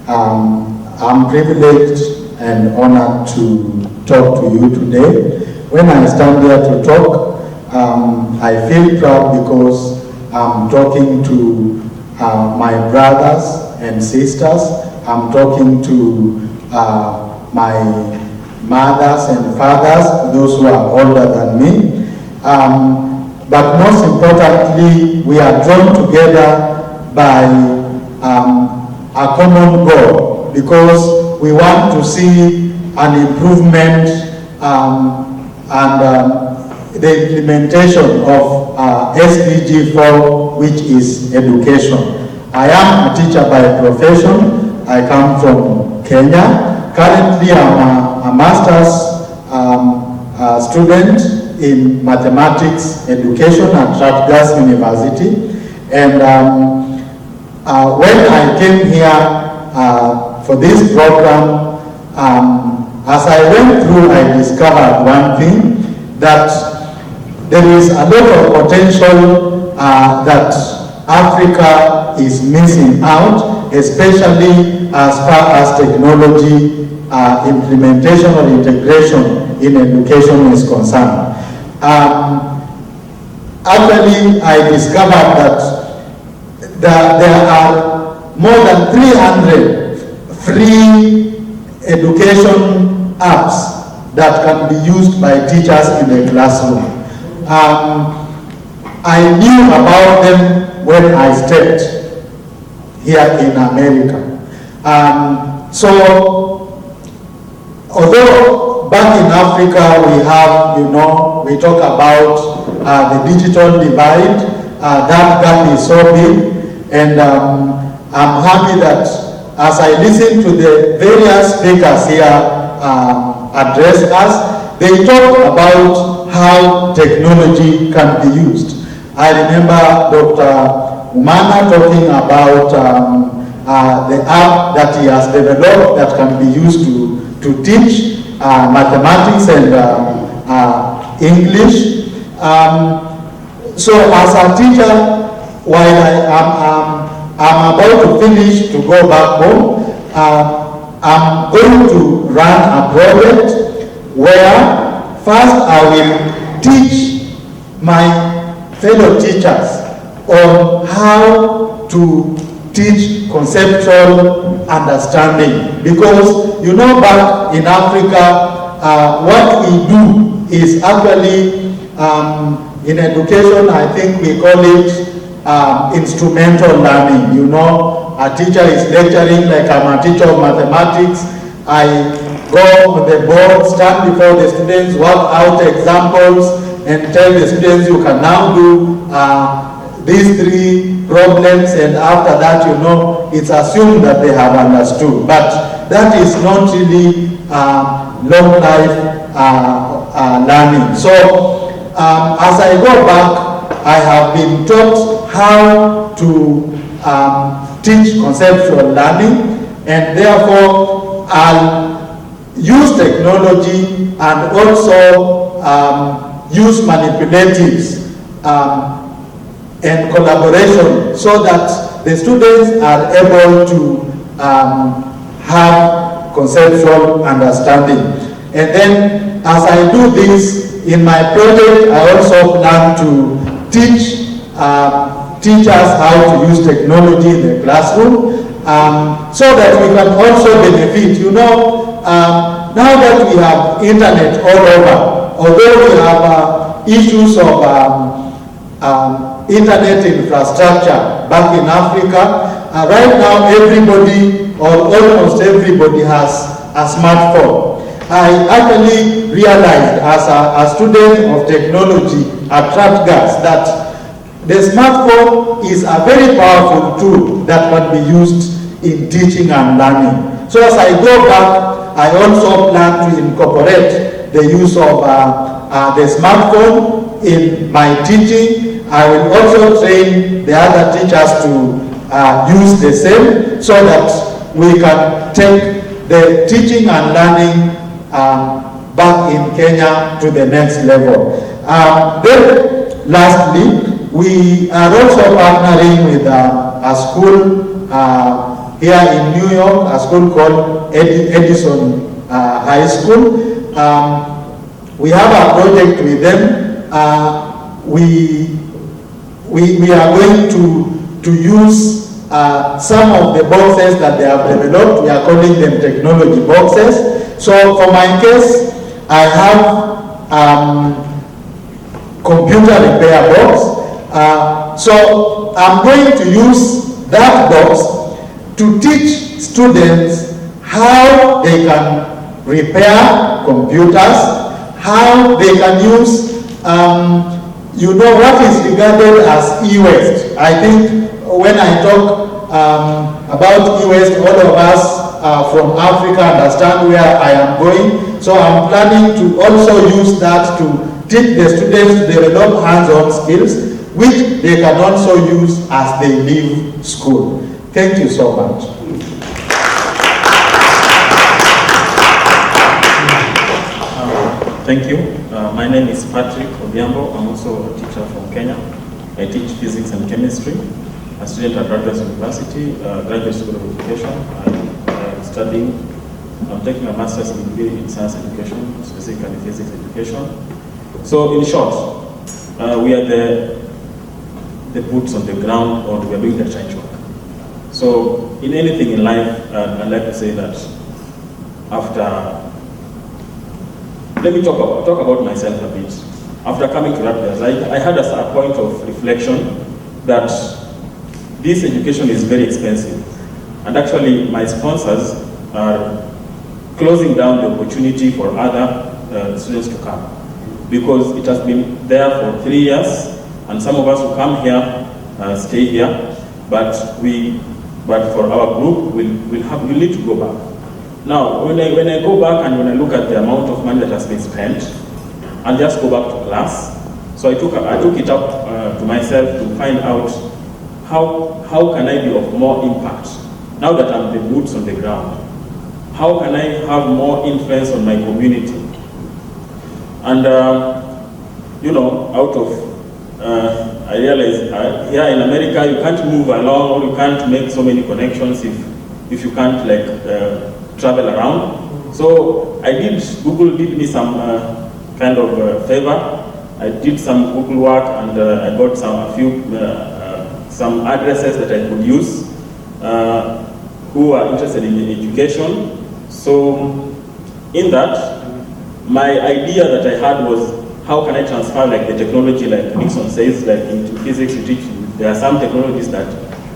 I'm privileged and honored to talk to you today. When I stand here to talk, I feel proud because I'm talking to my brothers and sisters. I'm talking to my mothers and fathers, those who are older than me. But most importantly, we are drawn together by a common goal because we want to see an improvement and the implementation of SDG 4, which is education. I am a teacher by profession. I come from Kenya. Currently, I'm a master's student in mathematics education at Rutgers University. And when I came here for this program, as I went through, I discovered one thing, that there is a lot of potential that Africa is missing out, especially as far as technology implementation or integration in education is concerned. Actually, I discovered that there are more than 300 free education apps that can be used by teachers in the classroom. I knew about them when I stepped here in America. So, although back in Africa we have, we talk about the digital divide, that gap is so big, and I'm happy that as I listen to the various speakers here address us, they talk about how technology can be used. I remember Dr. Umana talking about the app that he has developed that can be used to teach mathematics and English. So as a teacher, while I'm about to finish to go back home, I'm going to run a project where first I will teach my fellow teachers on how to teach conceptual understanding, because back in Africa, what we do is actually in education, I think we call it instrumental learning. A teacher is lecturing, like I'm a teacher of mathematics. I go on the board, stand before the students, work out examples, and tell the students you can now do these 3 problems, and after that, it's assumed that they have understood. But that is not really long life learning. So as I go back, I have been taught how to teach conceptual learning, and therefore I'll use technology and also use manipulatives and collaboration so that the students are able to have conceptual understanding. And then as I do this in my project, I also plan to teach teachers how to use technology in the classroom so that we can also benefit. You know, now that we have internet all over, although we have issues of internet infrastructure back in Africa, right now everybody or almost everybody has a smartphone. I actually realized as a student of technology at Tradgas that the smartphone is a very powerful tool that can be used in teaching and learning. So as I go back, I also plan to incorporate the use of the smartphone in my teaching. I will also train the other teachers to use the same so that we can take the teaching and learning back in Kenya to the next level. Then lastly, we are also partnering with a school here in New York, a school called Edison High School. We have a project with them. We are going to use some of the boxes that they have developed. We are calling them technology boxes. So for my case, I have computer repair box. So I'm going to use that box to teach students how they can repair computers, how they can use, you know, what is regarded as e-waste. I think when I talk about e-waste, all of us from Africa understand where I am going. So I'm planning to also use that to teach the students to develop hands-on skills, which they can also use as they leave school. Thank you so much. Thank you. My name is Patrick Odhiambo. I'm also a teacher from Kenya. I teach physics and chemistry. A student at Rutgers University, Graduate School of Education. I'm studying, I'm taking a master's degree in science education, specifically physics education. So in short, we are the boots on the ground, or we are doing the trench work. So in anything in life, I'd like to say that after, let me talk about myself a bit. After coming to Rutgers, I had a point of reflection that this education is very expensive. And actually, my sponsors are closing down the opportunity for other students to come, because it has been there for 3 years, and some of us who come here stay here, but for our group, we'll need to go back. Now, when I go back and when I look at the amount of money that has been spent, I'll just go back to class. So I took it up to myself to find out how can I be of more impact now that I'm the boots on the ground. How can I have more influence on my community? And you know, I realize here in America you can't move along, or you can't make so many connections if you can't travel around. So Google did me some kind of favor. I did some Google work, and I got some addresses that I could use who are interested in education. So in that, my idea that I had was, how can I transfer the technology, like Nixon says, into physics? There are some technologies that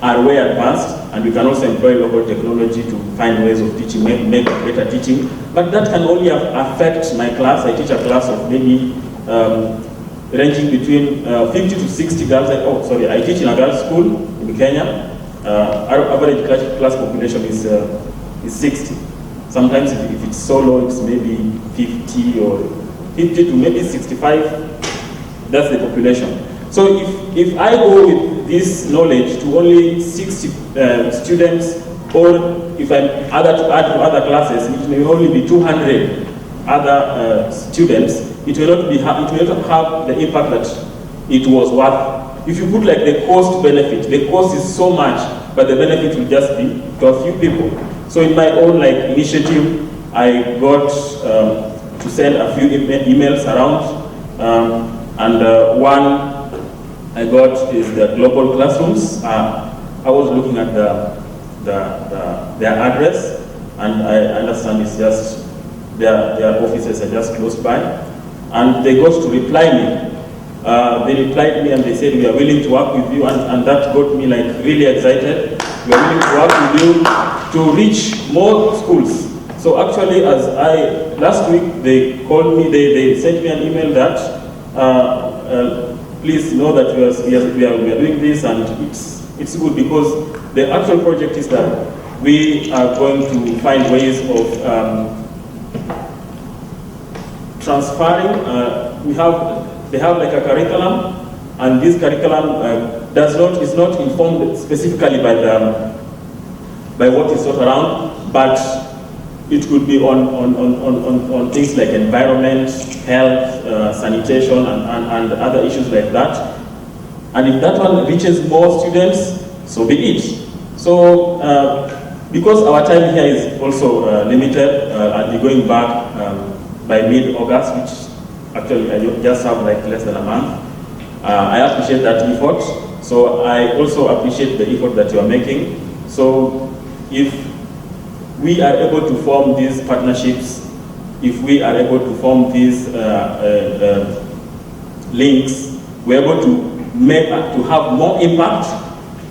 are way advanced, and we can also employ local technology to find ways of teaching, make better teaching. But that can only affect my class. I teach a class of maybe ranging between 50 to 60 girls. I teach in a girls' school in Kenya. Our average class population is 60. Sometimes if it's so low, it's maybe 50 or 50 to maybe 65. That's the population. So if I go with this knowledge to only 60 students, or if I add to other classes, it may only be 200 other students, it will not have the impact that it was worth. If you put like the cost benefit, the cost is so much, but the benefit will just be to a few people. So in my own like initiative, I got to send a few emails around, and one I got is the global classrooms. I was looking at their address, and I understand it's just their offices are just close by, and they got to reply me. They replied me and they said, we are willing to work with you, and that got me like really excited. We are willing to work with you to reach more schools. So actually, last week they called me, they sent me an email that please know that we are doing this, and it's good because the actual project is that we are going to find ways of transferring. They have like a curriculum, and this curriculum is not informed specifically by what is taught around, but it could be on things like environment, health, sanitation, and other issues like that. And if that one reaches more students, so be it. So because our time here is also limited, I'll be going back by mid-August, which actually I just have like less than a month. I appreciate that effort. So I also appreciate the effort that you are making. So if we are able to form these partnerships, if we are able to form these links, we're able to have more impact,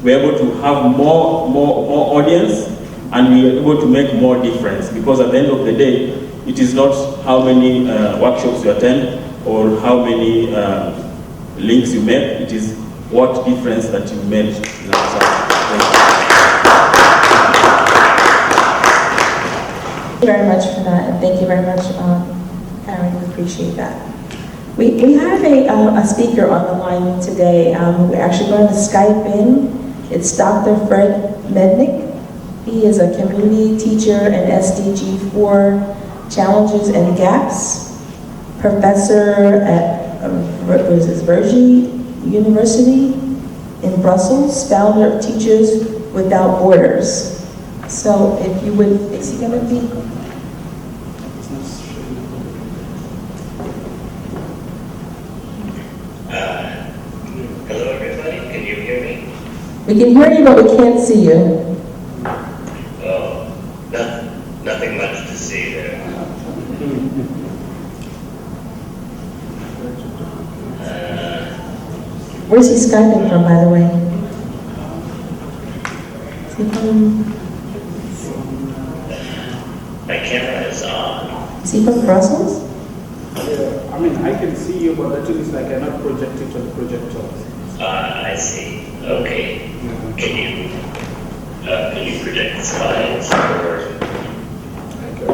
we're able to have more audience, and we're able to make more difference. Because at the end of the day, it is not how many workshops you attend or how many links you make, it is what difference that you made in our society. Thank you very much for that, and thank you very much, Karen, we appreciate that. We have a speaker on the line today. We're actually going to Skype in. It's Dr. Fred Mednick. He is a community teacher and SDG 4 Challenges and Gaps professor at Vergy University in Brussels, founder of Teachers Without Borders. So if you would, is he going to be? Hello everybody, can you hear me? We can hear you, but we can't see you. Oh, nothing much to see there. Where's he Skyping from, by the way? Is he from? My camera is on. Is he from Brussels? I mean, I can see you, but that is like I cannot project it on the projector. I see. Okay. Can you project the slides or?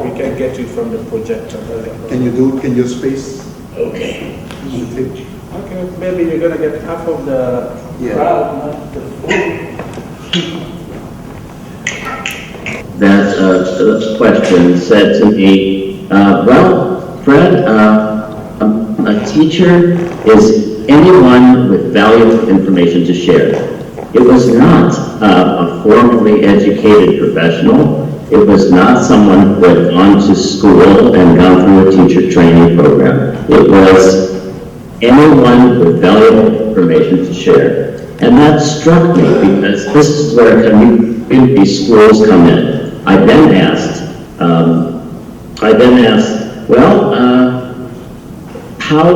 We can get it from the projector. Can you space? Okay. Okay, maybe you're gonna get half of the crowd, not the full. That question said to me, well, Fred, a teacher is anyone with valuable information to share. It was not a formally educated professional. It was not someone who had gone to school and gone through a teacher training program. It was anyone with valuable information to share. And that struck me because this is where community schools come in. I then asked, well, how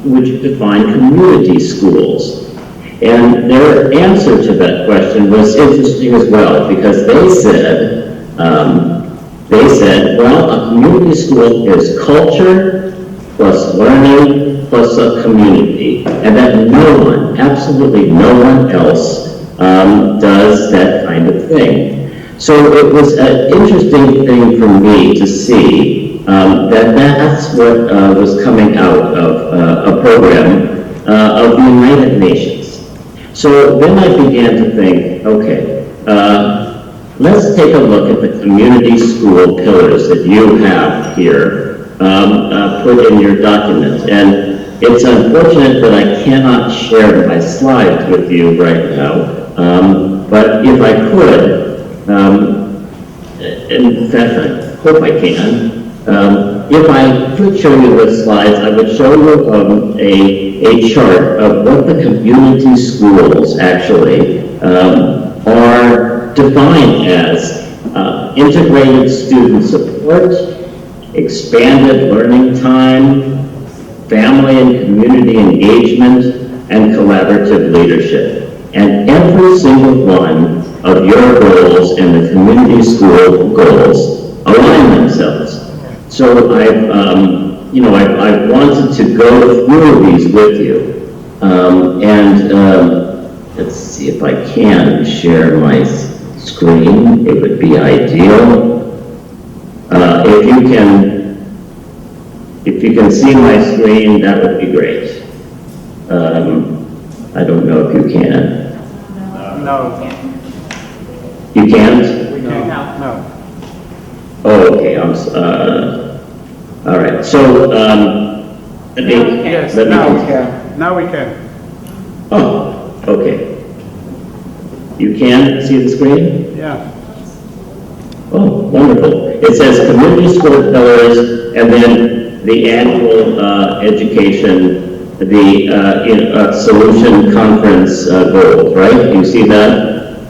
would you define community schools? And their answer to that question was interesting as well, because they said, well, a community school is culture plus learning plus a community, and that no one, absolutely no one else does that kind of thing. So it was an interesting thing for me to see that's what was coming out of a program of the United Nations. So then I began to think, okay, let's take a look at the community school pillars that you have here put in your document. And it's unfortunate that I cannot share my slides with you right now, but if I could, in fact, I hope I can, if I could show you the slides, I would show you a chart of what the community schools actually are defined as integrated student support, expanded learning time, family and community engagement, and collaborative leadership. And every single one of your goals and the community school goals align themselves. So I've wanted to go through these with you. Let's see if I can share my screen. It would be ideal. If you can see my screen, that would be great. I don't know if you can. No. You can't? We can't. No. Oh, okay. All right. So, Yes, now we can. Now we can. Oh, okay. You can see the screen? Yeah. Oh, wonderful. It says community school pillars, and then the annual education, the solution conference goals, right? You see that?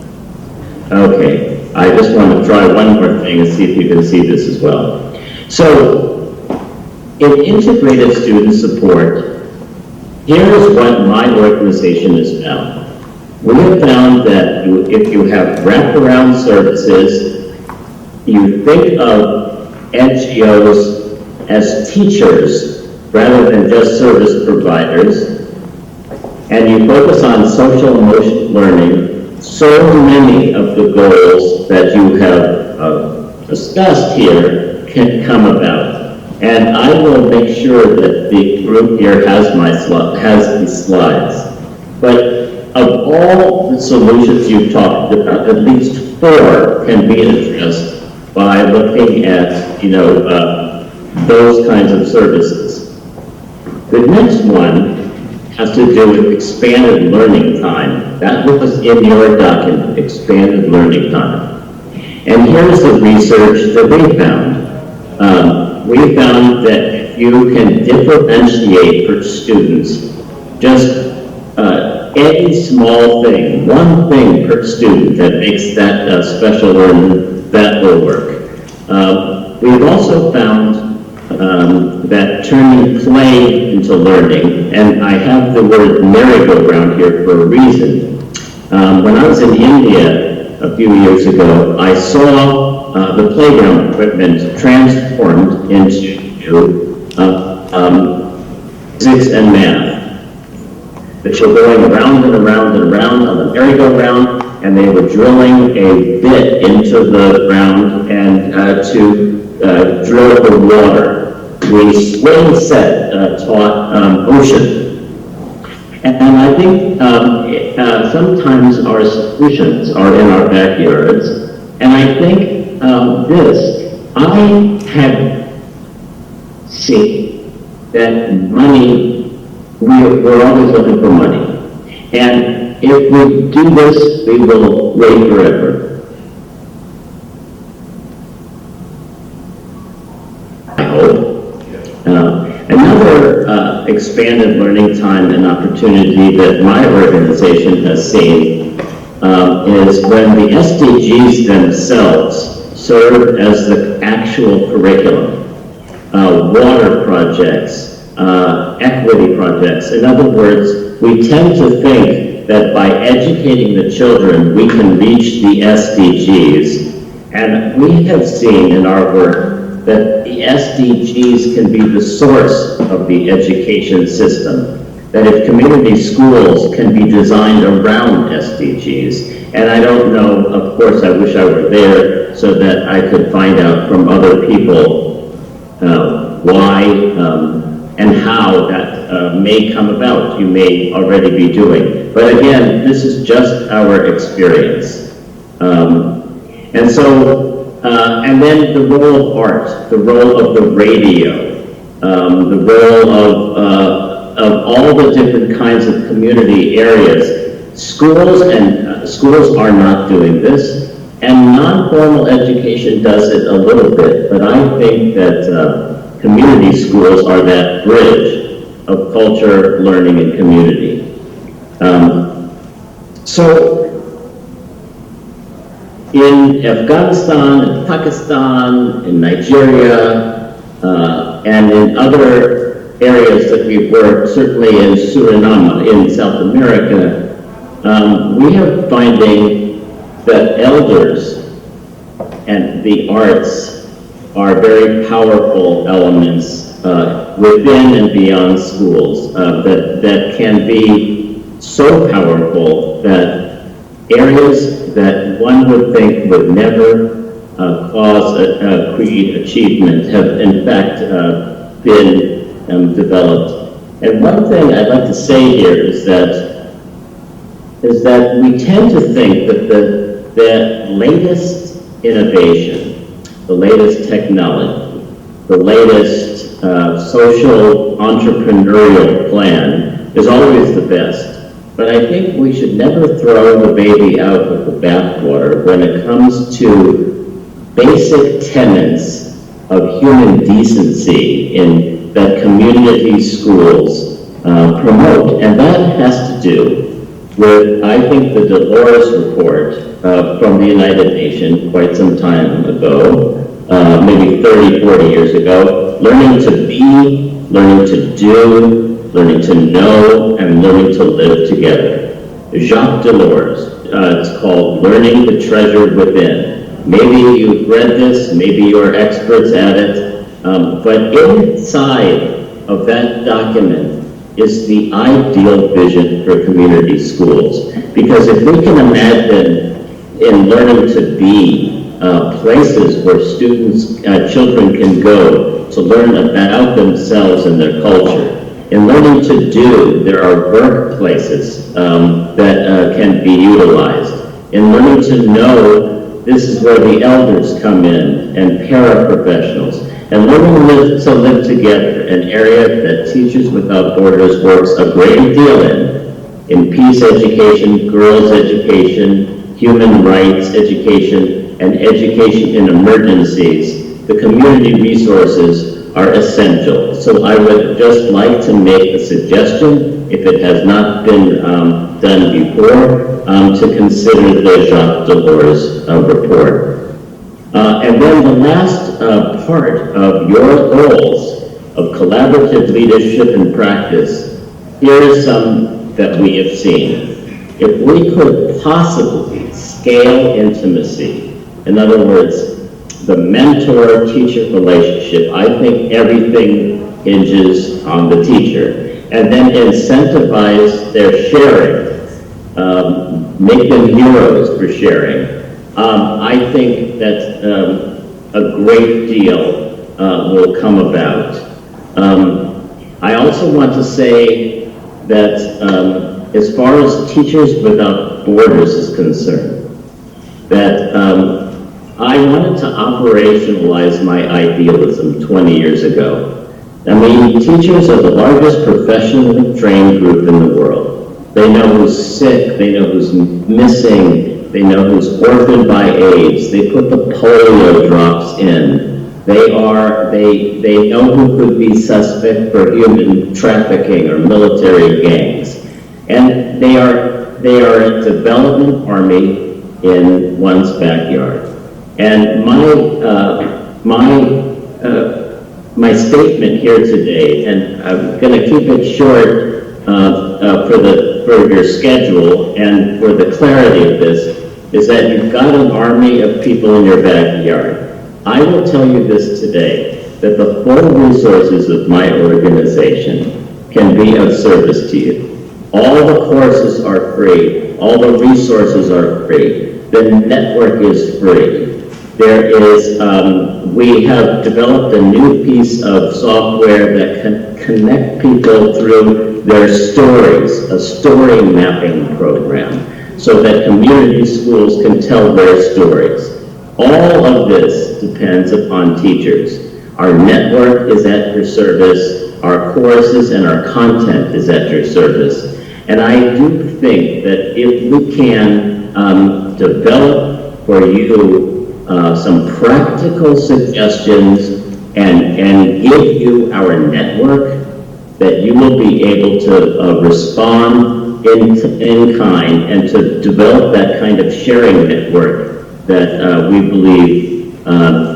Okay. I just want to try one more thing and see if you can see this as well. So, in integrated student support, here's what my organization has found. We have found that if you have wraparound services, you think of NGOs as teachers rather than just service providers, and you focus on social emotional learning, so many of the goals that you have discussed here can come about. And I will make sure that the group here has these slides. But of all the solutions you've talked about, at least 4 can be addressed by looking at, those kinds of services. The next one has to do with expanded learning time. That was in your document, expanded learning time. And here's the research that we found. We found that if you can differentiate for students just any small thing, one thing per student that makes that special learning, that will work. We've also found that turning play into learning, and I have the word merry-go-round here for a reason. When I was in India a few years ago, I saw the playground equipment transformed into physics and math. That were going around and around and around on the merry-go-round, and they were drilling a bit into the ground and to drill the water. The swing set taught ocean. And I think sometimes our solutions are in our backyards. And I think I have seen that money, we're always looking for money. And if we do this, we will wait forever. I hope. Another expanded learning time and opportunity that my organization has seen is when the SDGs themselves serve as the actual curriculum. Water projects, equity projects. In other words, we tend to think that by educating the children, we can reach the SDGs. And we have seen in our work that the SDGs can be the source of the education system. That if community schools can be designed around SDGs, and I don't know, of course, I wish I were there so that I could find out from other people why and how that may come about, you may already be doing. But again, this is just our experience. And so, and then the role of art, the role of the radio, the role of all the different kinds of community areas. Schools are not doing this, and non-formal education does it a little bit, but I think that community schools are that bridge of culture, learning, and community. So in Afghanistan, in Pakistan, in Nigeria, and in other areas that we've worked, certainly in Suriname, in South America, we are finding that elders and the arts are very powerful elements within and beyond schools that can be so powerful that areas that one would think would never create achievement have in fact been developed. And one thing I'd like to say here is that we tend to think that the latest innovation, the latest technology, the latest social entrepreneurial plan is always the best. But I think we should never throw the baby out with the bathwater when it comes to basic tenets of human decency that community schools promote. And that has to do with, I think, the Dolores report from the United Nations quite some time ago, maybe 30, 40 years ago, learning to be, learning to do, learning to know, and learning to live together. Jacques Delors, it's called Learning the Treasure Within. Maybe you've read this, maybe you're experts at it, but inside of that document is the ideal vision for community schools. Because if we can imagine in learning to be places where students, children can go to learn about themselves and their culture. In learning to do, there are workplaces that can be utilized. In learning to know, this is where the elders come in and paraprofessionals. And learning to live together, an area that Teachers Without Borders works a great deal in peace education, girls education, human rights education, and education in emergencies. The community resources are essential. So I would just like to make a suggestion, if it has not been done before, to consider the Jacques Delors report. And then the last part of your goals of collaborative leadership and practice, here are some that we have seen. If we could possibly scale intimacy, in other words, the mentor-teacher relationship, I think everything hinges on the teacher. And then incentivize their sharing, make them heroes for sharing. I think that a great deal will come about. I also want to say that as far as Teachers Without Borders is concerned, that I wanted to operationalize my idealism 20 years ago. I mean, teachers are the largest professionally trained group in the world. They know who's sick, they know who's missing, they know who's orphaned by AIDS, they put the polio drops in. They know who could be suspect for human trafficking or military gangs. And they are a development army in one's backyard. And my statement here today, and I'm going to keep it short for your schedule and for the clarity of this, is that you've got an army of people in your backyard. I will tell you this today, that the full resources of my organization can be of service to you. All the courses are free. All the resources are free. The network is free. There is, we have developed a new piece of software that can connect people through their stories, a story mapping program, so that community schools can tell their stories. All of this depends upon teachers. Our network is at your service, our courses and our content is at your service. And I do think that if we can develop for you some practical suggestions and give you our network, that you will be able to respond in kind and to develop that kind of sharing network that we believe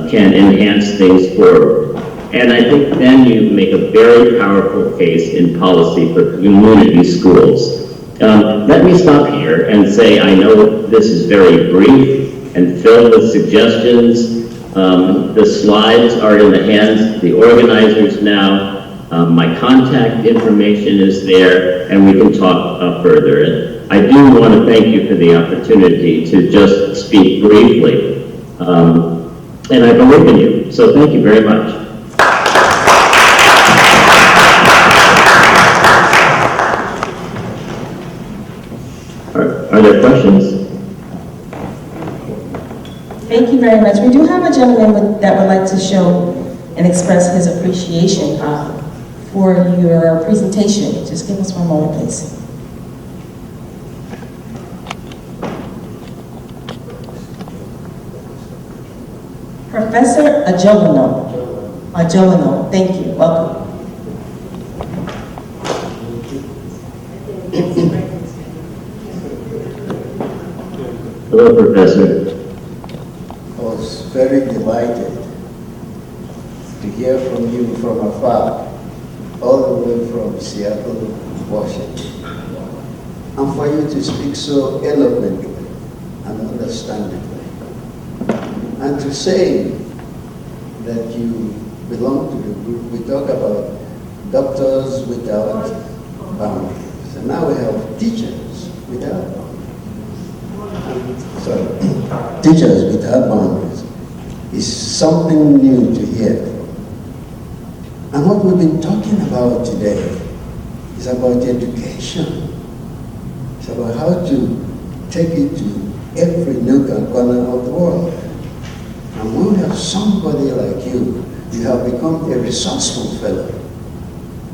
can enhance things forward. And I think then you make a very powerful case in policy for community schools. Let me stop here and say I know this is very brief and filled with suggestions. The slides are in the hands of the organizers now. My contact information is there, and we can talk further. I do want to thank you for the opportunity to just speak briefly. And I believe in you, so thank you very much. Are there questions? Thank you very much. We do have a gentleman that would like to show and express his appreciation for your presentation. Just give us one moment, please. Professor Ajolano, thank you. Welcome. Hello, Professor. I was very delighted to hear from you from afar, all the way from Seattle, Washington, and for you to speak so eloquently and understandably, and to say that you belong to the group. We talk about doctors without boundaries, and now we have teachers without boundaries. Teachers without boundaries is something new to hear. And what we've been talking about today is about education. It's about how to take it to every nook and corner of the world. And when we have somebody like you, you have become a resourceful fellow.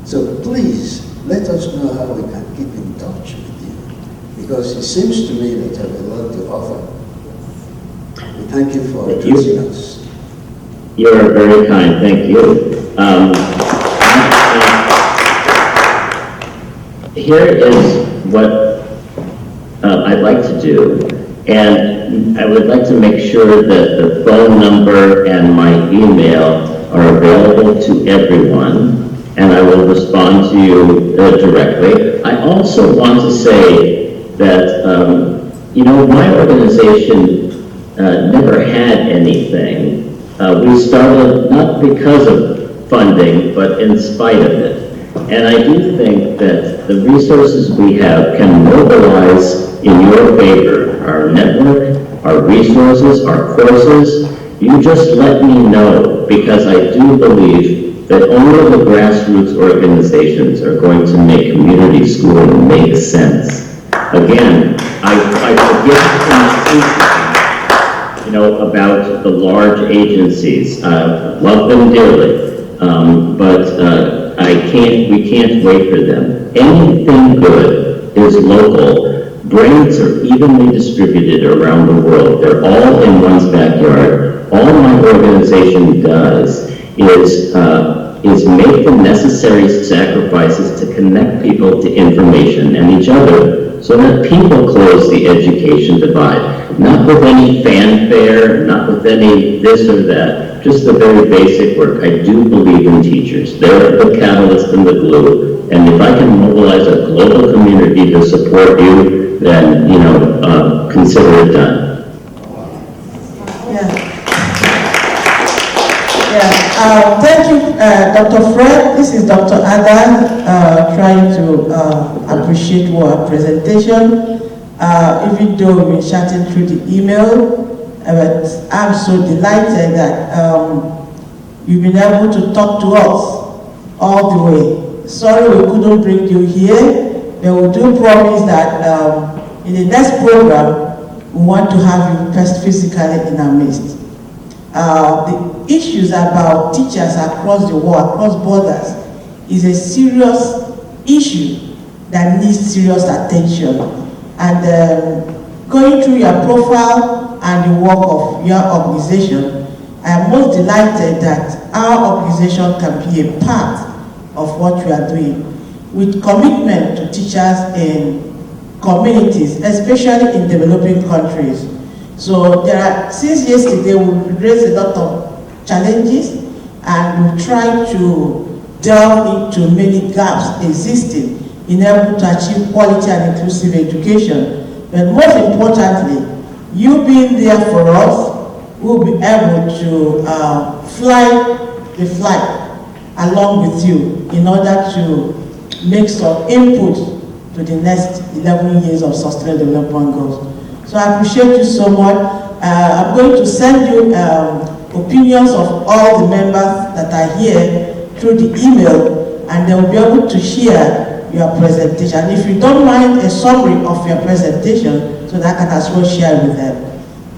So please, let us know how we can keep in touch with you, because it seems to me that you have a lot to offer. We thank you for addressing us. You're very kind, thank you. Here is what I'd like to do, and I would like to make sure that the phone number and my email are available to everyone, and I will respond to you directly. I also want to say that, you know, my organization never had anything. We started not because of funding, but in spite of it. And I do think that the resources we have can mobilize in your favor. Our network, our resources, our courses. You just let me know, because I do believe that only the grassroots organizations are going to make community schooling make sense. Again, I forget, you know, about the large agencies. Love them dearly, but we can't wait for them. Anything good is local. Brains are evenly distributed around the world. They're all in one's backyard. All my organization does is make the necessary sacrifices to connect people to information and each other, so that people close the education divide. Not with any fanfare, not with any this or that, just the very basic work. I do believe in teachers. They're the catalyst and the glue. And if I can mobilize a global community to support you, then, you know, consider it done. Thank you, Dr. Fred. This is Dr. Ada trying to appreciate our presentation. Even though we've been chatting through the email, But I'm so delighted that you've been able to talk to us all the way. Sorry we couldn't bring you here, but we do promise that in the next program, we want to have you physically in our midst. The issues about teachers across the world, across borders, is a serious issue that needs serious attention. And going through your profile and the work of your organization, I am most delighted that our organization can be a part of what we are doing, with commitment to teachers in communities, especially in developing countries. So since yesterday, we've raised a lot of challenges and we've tried to delve into many gaps existing in order to achieve quality and inclusive education. But most importantly, you being there for us, we'll be able to fly the flag along with you in order to make some input to the next 11 years of sustainable development goals. So I appreciate you so much. I'm going to send you opinions of all the members that are here through the email, and they will be able to share your presentation. If you don't mind a summary of your presentation, so that I can as well share with them.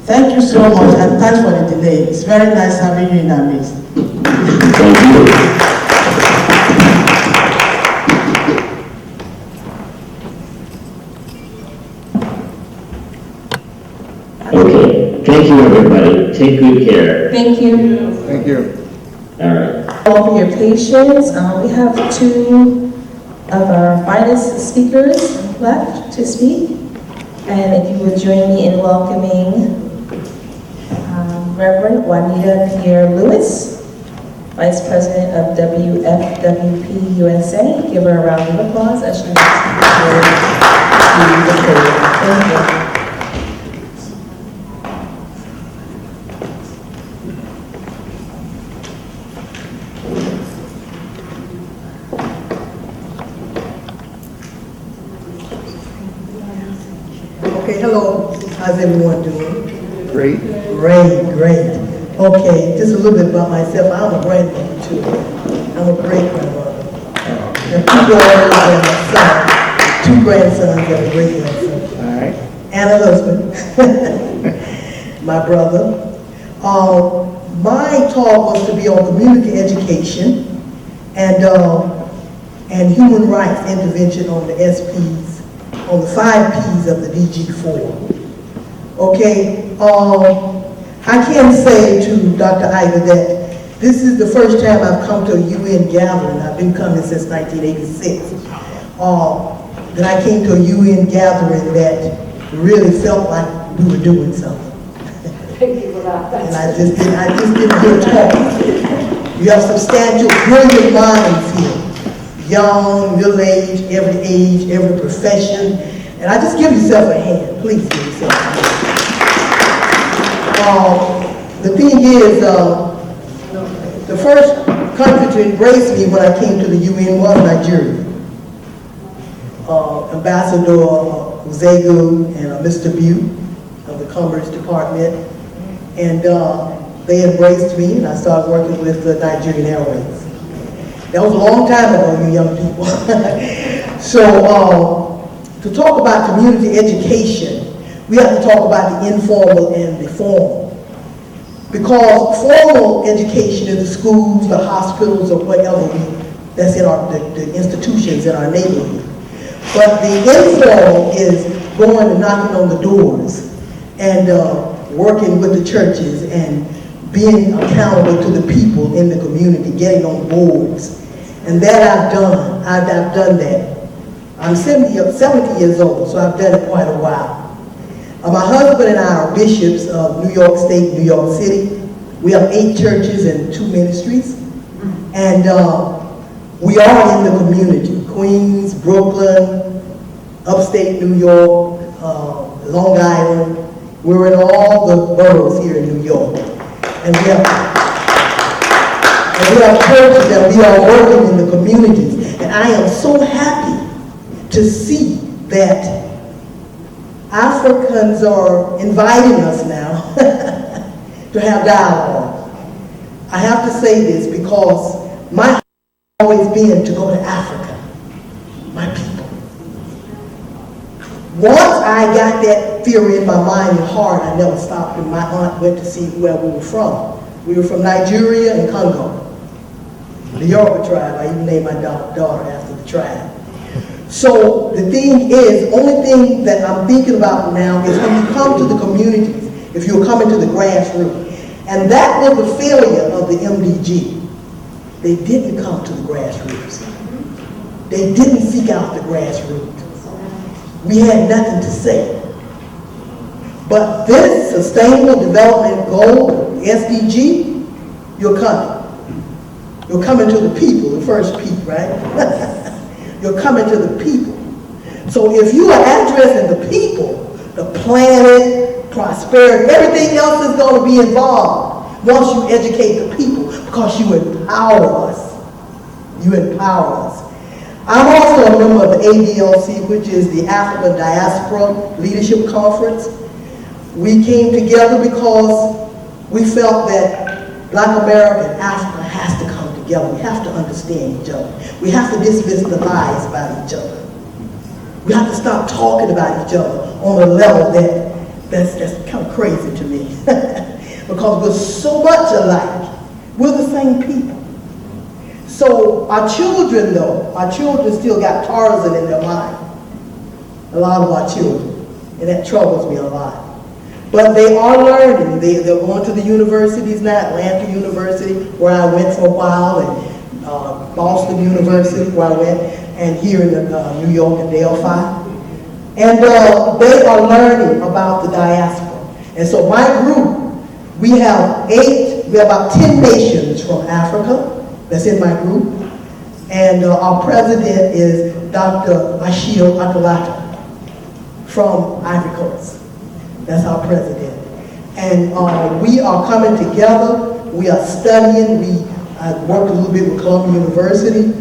Thank you so much, and thanks for the delay. It's very nice having you in our midst. Thank you. Okay, thank you everybody. Take good care. Thank you. Thank you. All right. All for your patience. We have two of our finest speakers left to speak. And if you would join me in welcoming Reverend Juanita Pierre-Lewis, Vice President of WFWP USA. Give her a round of applause as she makes her way to the podium. Thank you. Okay, hello. How's everyone doing? Great. Great. Okay, just a little bit about myself. I'm a grandmother too. I'm a great grandmother. Two daughters and a son. Two grandsons and a great grandson. All right. And a husband. My brother. My talk was to be on community education and human rights intervention on the SPs, on the 5 Ps of the DG4. Okay, I can say to Dr. Ida that this is the first time I've come to a UN gathering. I've been coming since 1986. That I came to a UN gathering that really felt like we were doing something. Thank you for that. And I just didn't hear talk. You have substantial, brilliant minds here. Young, middle age, every profession. And I just give yourself a hand. Please give yourself a hand. The thing is, the first country to embrace me when I came to the UN was Nigeria. Ambassador Uzegu and Mr. Bew of the Commerce Department. And they embraced me, and I started working with Nigerian Airways. That was a long time ago, you young people. So, to talk about community education, we have to talk about the informal and the formal. Because formal education in the schools, the hospitals, or whatever that's in the institutions in our neighborhood. But the informal is going and knocking on the doors and working with the churches and being accountable to the people in the community, getting on boards. And that I've done. I've done that. I'm 70 years old, so I've done it quite a while. My husband and I are bishops of New York State, New York City. We have 8 churches and 2 ministries. And we are in the community. Queens, Brooklyn, upstate New York, Long Island. We're in all the boroughs here in New York. And we have churches that we are working in the communities. And I am so happy to see that Africans are inviting us now to have dialogue. I have to say this because my heart has always been to go to Africa, my people. Once I got that theory in my mind and heart, I never stopped, and my aunt went to see where we were from. We were from Nigeria and Congo, the Yoruba tribe. I even named my daughter after the tribe. So the thing is, only thing that I'm thinking about now is when you come to the communities, if you're coming to the grassroots. And that was the failure of the MDG. They didn't come to the grassroots. They didn't seek out the grassroots. We had nothing to say. But this Sustainable Development Goal, SDG, you're coming. You're coming to the people, the first P, right? You're coming to the people. So if you are addressing the people, the planet, prosperity, everything else is going to be involved once you educate the people, because you empower us. You empower us. I'm also a member of the ADLC, which is the African Diaspora Leadership Conference. We came together because we felt that Black America and Africa has to come together. We have to understand each other. We have to dismiss the lies about each other. We have to stop talking about each other on a level that's kind of crazy to me. Because we're so much alike. We're the same people. So our children, though, our children still got Tarzan in their mind. A lot of our children. And that troubles me a lot. But they are learning. They're going to the universities now, Atlanta University, where I went for a while, and Boston University, where I went, and here in New York and Delphi. And they are learning about the diaspora. And so my group, we have about 10 nations from Africa that's in my group. And our president is Dr. Achille Akalata from Ivory Coast. That's our president. And we are coming together. We are studying. We worked a little bit with Columbia University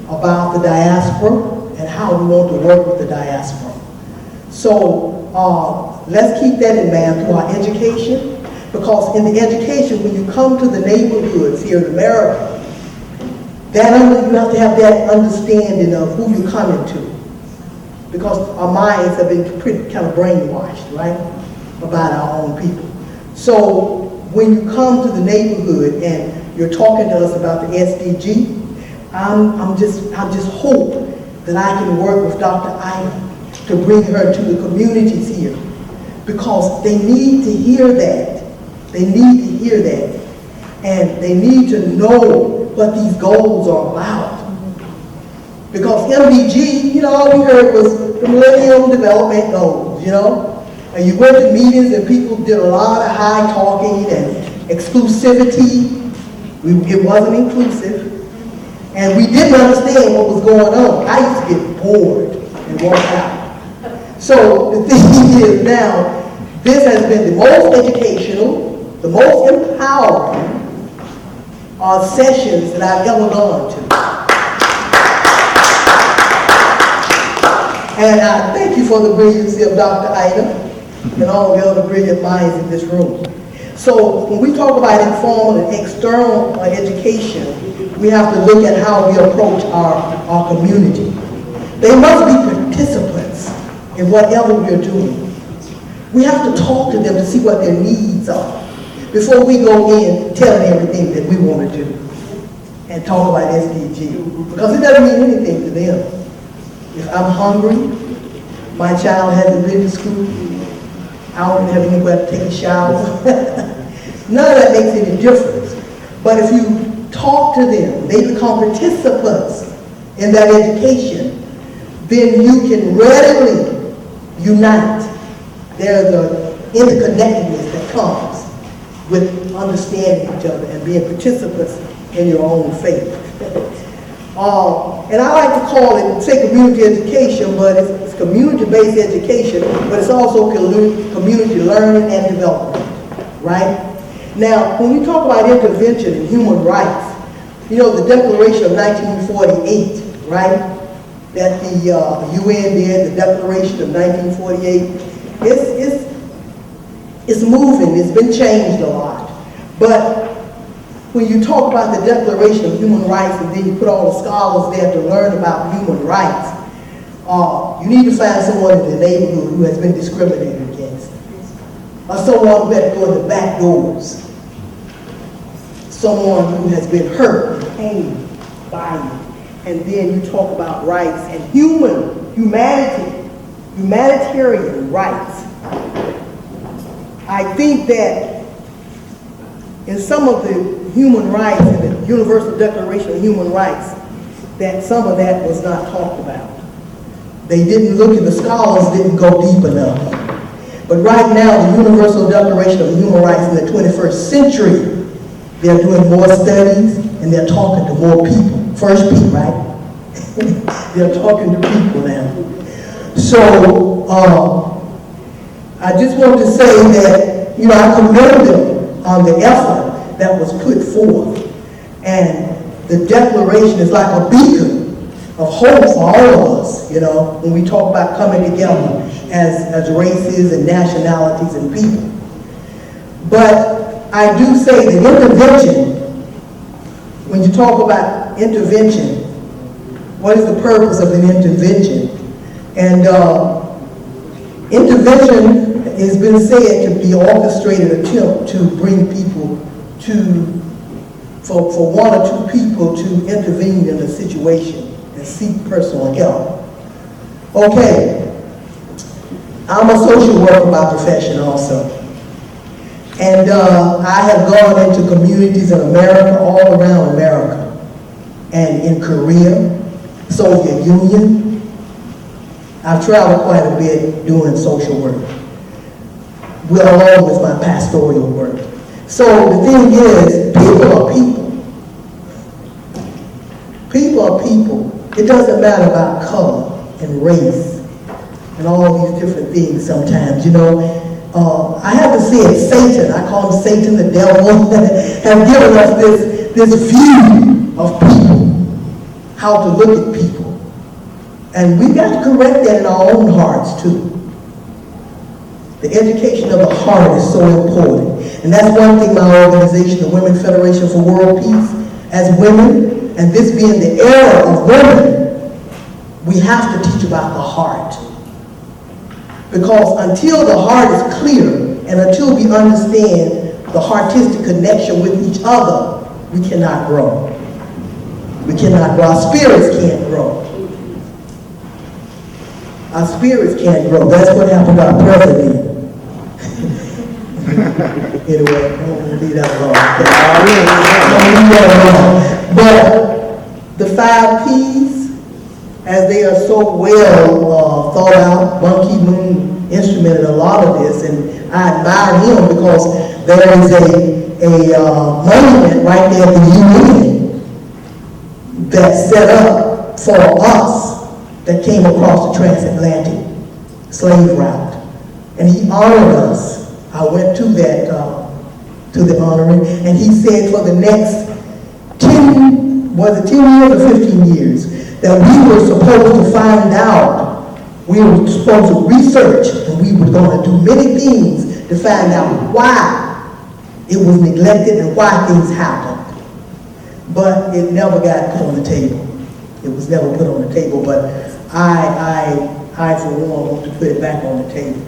about the diaspora and how we want to work with the diaspora. So let's keep that in mind through our education, because in the education, when you come to the neighborhoods here in America, you have to have that understanding of who you're coming to, because our minds have been pretty kind of brainwashed, right, about our own people. So when you come to the neighborhood and you're talking to us about the SDG, I just hope that I can work with Dr. Ida to bring her to the communities here, because they need to hear that. They need to hear that. And they need to know what these goals are about. Because MDG, all we heard was the Millennium Development Goals, And you went to meetings and people did a lot of high talking and exclusivity. It wasn't inclusive. And we didn't understand what was going on. I used to get bored and walk out. So the thing is now, this has been the most educational, the most empowering sessions that I've ever gone to. And I thank you for the brilliancy of Dr. Ida and all the other brilliant minds in this room. So when we talk about informal and external education, we have to look at how we approach our community. They must be participants in whatever we're doing. We have to talk to them to see what their needs are before we go in telling everything that we want to do and talk about SDG. Because it doesn't mean anything to them. If I'm hungry, my child hasn't been to school, I don't have anywhere to take a shower. None of that makes any difference. But if you talk to them, they become participants in that education, then you can readily unite. There's an interconnectedness that comes with understanding each other and being participants in your own faith. And I like to call it, say community education, but it's community-based education, but it's also community learning and development, right? Now, when we talk about intervention in human rights, the Declaration of 1948, right? That the UN did, the Declaration of 1948, it's moving, it's been changed a lot. But when you talk about the Declaration of Human Rights and then you put all the scholars there to learn about human rights, you need to find someone in the neighborhood who has been discriminated against. Or someone who had to go in the back doors. Someone who has been hurt and pained by you. And then you talk about rights and humanitarian rights. I think that in some of the human rights and the Universal Declaration of Human Rights, that some of that was not talked about. They didn't look at, the scholars didn't go deep enough. But right now, the Universal Declaration of Human Rights in the 21st century, they're doing more studies and they're talking to more people. First Pete, right? They're talking to people now. So, I just want to say that, you know, I commend them on the effort that was put forth. And the declaration is like a beacon of hope for all of us, you know, when we talk about coming together as races and nationalities and people. But I do say that intervention, when you talk about intervention, what is the purpose of an intervention? And intervention has been said to be an orchestrated attempt to bring people for one or two people to intervene in a situation and seek personal help. Okay, I'm a social worker by profession also. And I have gone into communities in America, all around America, and in Korea, Soviet Union. I've traveled quite a bit doing social work, along with my pastoral work. So the thing is, people are people. People are people. It doesn't matter about color and race and all these different things sometimes, you know. I have to say it, Satan, I call him Satan, the devil, have given us this view of people, how to look at people. And we've got to correct that in our own hearts too. The education of the heart is so important. And that's one thing my organization, the Women Federation for World Peace, as women, and this being the era of women, we have to teach about the heart. Because until the heart is clear, and until we understand the heartistic connection with each other, we cannot grow. We cannot grow. Our spirits can't grow. Our spirits can't grow. That's what happened to our president. Anyway, I don't want to leave that alone. But the 5 Ps, as they are so well thought out, Ban Ki-moon instrumented a lot of this, and I admire him because there is a monument right there at the UN that's set up for us that came across the transatlantic slave route. And he honored us. I went to that, to the honoring, and he said for the next 10 years or 15 years, that we were supposed to find out, we were supposed to research, and we were going to do many things to find out why it was neglected and why things happened. But it never got put on the table. It was never put on the table, but I for one want to put it back on the table.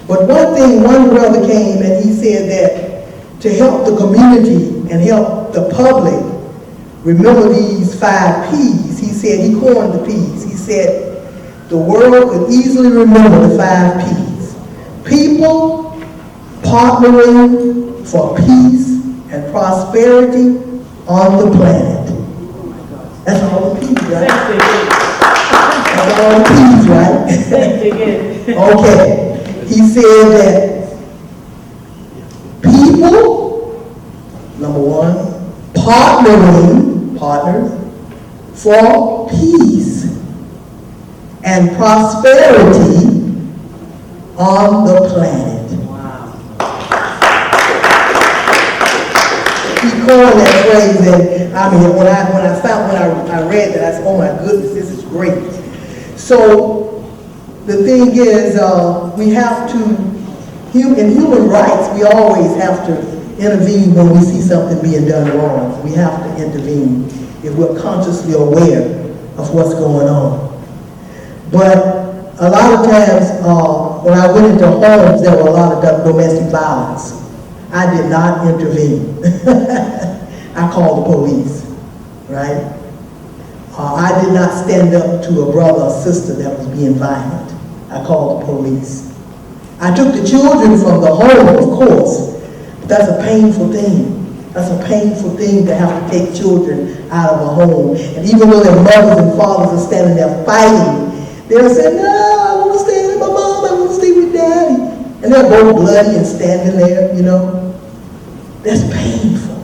But one brother came and he said that to help the community and help the public remember these 5 Ps, he said, he coined the Ps. He said, the world could easily remember the 5 Ps. People partnering for peace and prosperity on the planet. That's all the P's, right? That's all the P's, right? Okay. He said that people, number 1, partners for peace and prosperity on the planet. Wow. He coined that phrase, and I mean, when I read that, I said, oh my goodness, this is great. So the thing is, we have to, in human rights, we always have to intervene when we see something being done wrong. We have to intervene if we're consciously aware of what's going on. But a lot of times, when I went into homes, there were a lot of domestic violence. I did not intervene. I called the police, right? I did not stand up to a brother or sister that was being violent. I called the police. I took the children from the home, of course. But that's a painful thing. That's a painful thing to have to take children out of a home. And even though their mothers and fathers are standing there fighting, they'll say, no, I want to stay with my mom, I want to stay with daddy. And they're both bloody and standing there, you know. That's painful.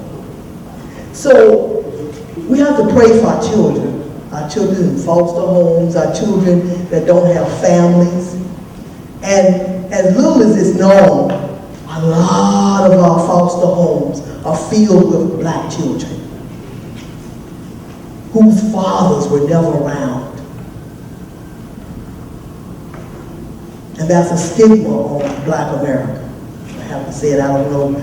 So we have to pray for our children in foster homes, our children that don't have families. And as little as it's known, a lot of our foster homes are filled with black children whose fathers were never around. And that's a stigma on Black America. I have to say it, I don't know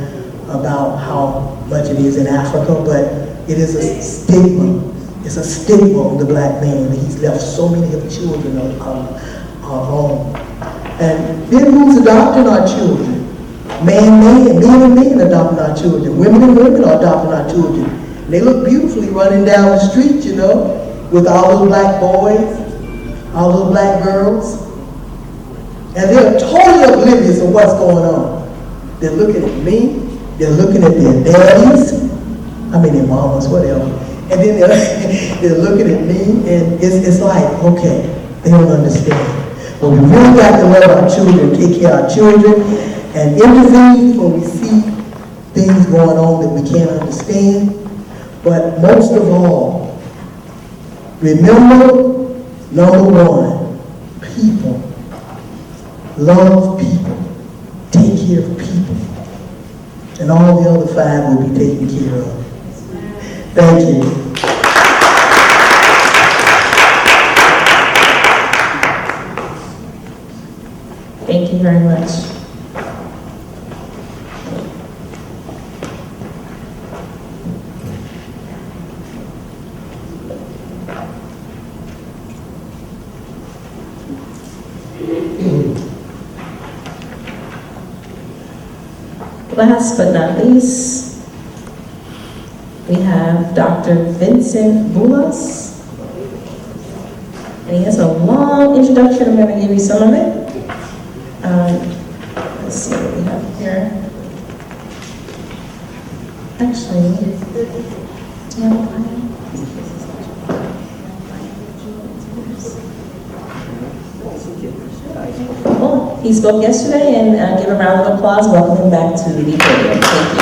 about how much it is in Africa, but it is a stigma. It's a stigma on the black man that he's left so many of the children alone. And then who's adopting our children? Men and men adopting our children. Women and women are adopting our children. And they look beautifully running down the street, you know, with all those black boys, all those black girls. And they're totally oblivious of what's going on. They're looking at me, they're looking at their daddies, their mamas, whatever. And then they're looking at me, and it's like, okay, they don't understand. But we really got to love our children, take care of our children, and intervene when we see things going on that we can't understand. But most of all, remember, number one, people. Love people. Take care of people. And all the other five will be taken care of. Thank you. Thank you very much. Last but not least, we have Dr. Vincent Bulas. And he has a long introduction. I'm going to give you some of it. Let's see what we have here. Actually, oh, he spoke yesterday, and give a round of applause. Welcome him back to the podium. Thank you.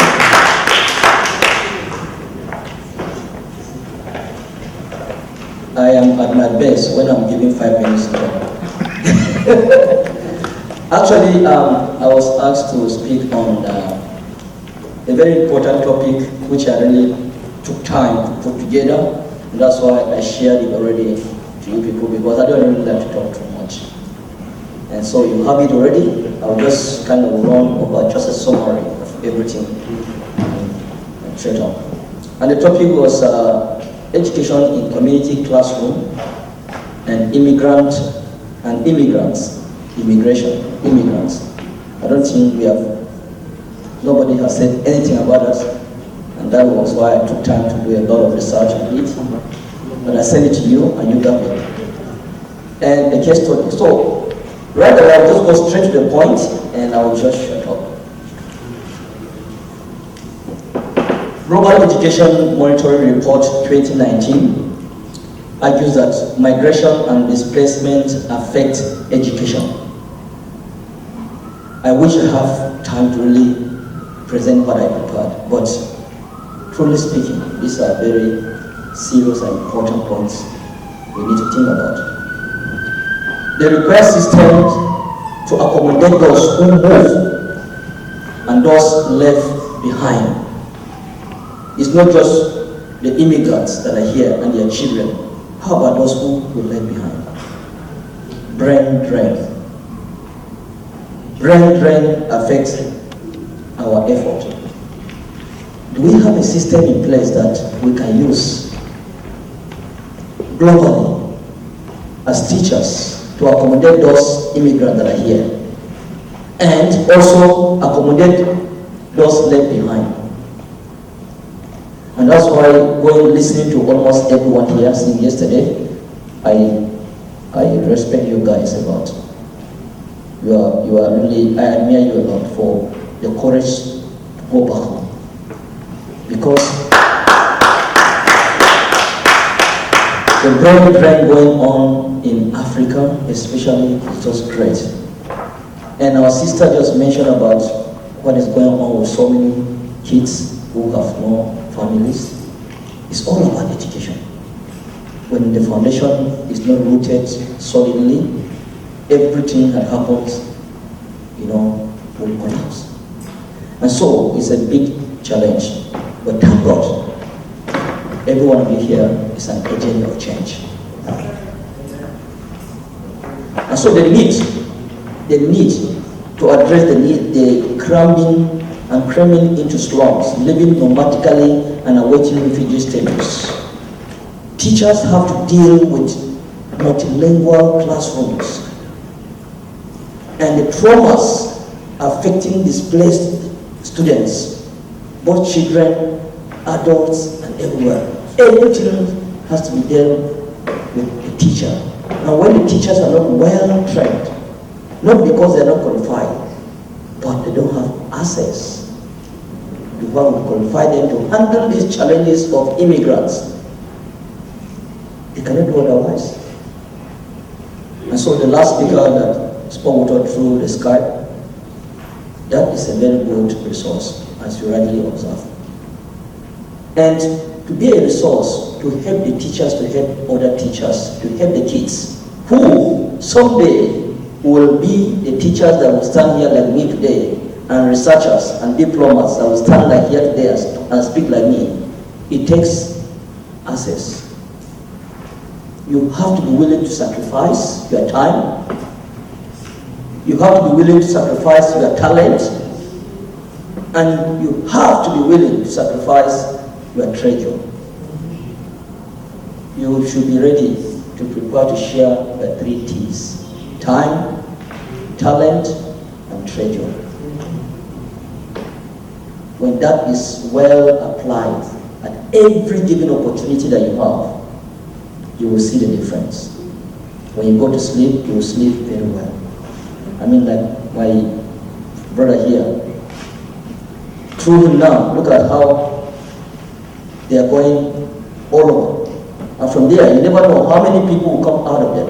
I am at my best when I'm giving 5 minutes talk. Actually, I was asked to speak on a very important topic which I really took time to put together, and that's why I shared it already to you people, because I don't really like to talk too much. And so you have it already. I'll just kind of run over just a summary of everything and straight on. And the topic was education in community classroom and immigrants, immigrants. I don't think nobody has said anything about us, and that was why I took time to do a lot of research on it. But I sent it to you, and you got it. And the case study. So, rather, I'll just go straight to the point, and I will just shut up. Global Education Monitoring Report 2019 argues that migration and displacement affect education. I wish I have time to really present what I prepared, but truly speaking, these are very serious and important points we need to think about. The request system to accommodate those who move and those left behind. It's not just the immigrants that are here and their children. How about those who were left behind? Brain drain. Brain drain affects our effort. do we have a system in place that we can use globally as teachers to accommodate those immigrants that are here, and also accommodate those left behind? And that's why, going listening to almost everyone here since yesterday, I respect you guys a lot. You are really, I admire you a lot for the courage to go back home. Because the very trend going on in Africa, especially, is just great. And our sister just mentioned about what is going on with so many kids who have no families. It's all about education. When the foundation is not rooted solidly, everything that happens, will collapse. And so it's a big challenge. But thank God, every one of you here is an agent of change. And so the need to address the cramming into slums, living nomadically and awaiting refugee status. Teachers have to deal with multilingual classrooms and the traumas affecting displaced students, both children, adults, and everywhere. Everything has to be dealt with the teacher. And when the teachers are not well trained, not because they are not qualified, but they don't have access to what would qualify them to handle these challenges of immigrants, they cannot do otherwise. And so the last speaker that spoke with us through the Skype, that is a very good resource, as you rightly observe. And to be a resource to help the teachers, to help other teachers, to help the kids, who someday will be the teachers that will stand here like me today, and researchers and diplomats that will stand like here today and speak like me. It takes access. You have to be willing to sacrifice your time. You have to be willing to sacrifice your talent. And you have to be willing to sacrifice your treasure. You should be ready to prepare to share the 3 T's: time, talent, and treasure. When that is well applied at every given opportunity that you have, you will see the difference. When you go to sleep, you will sleep very well. I mean, like my brother here, through him now, look at how they are going all over. And from there, you never know how many people will come out of them.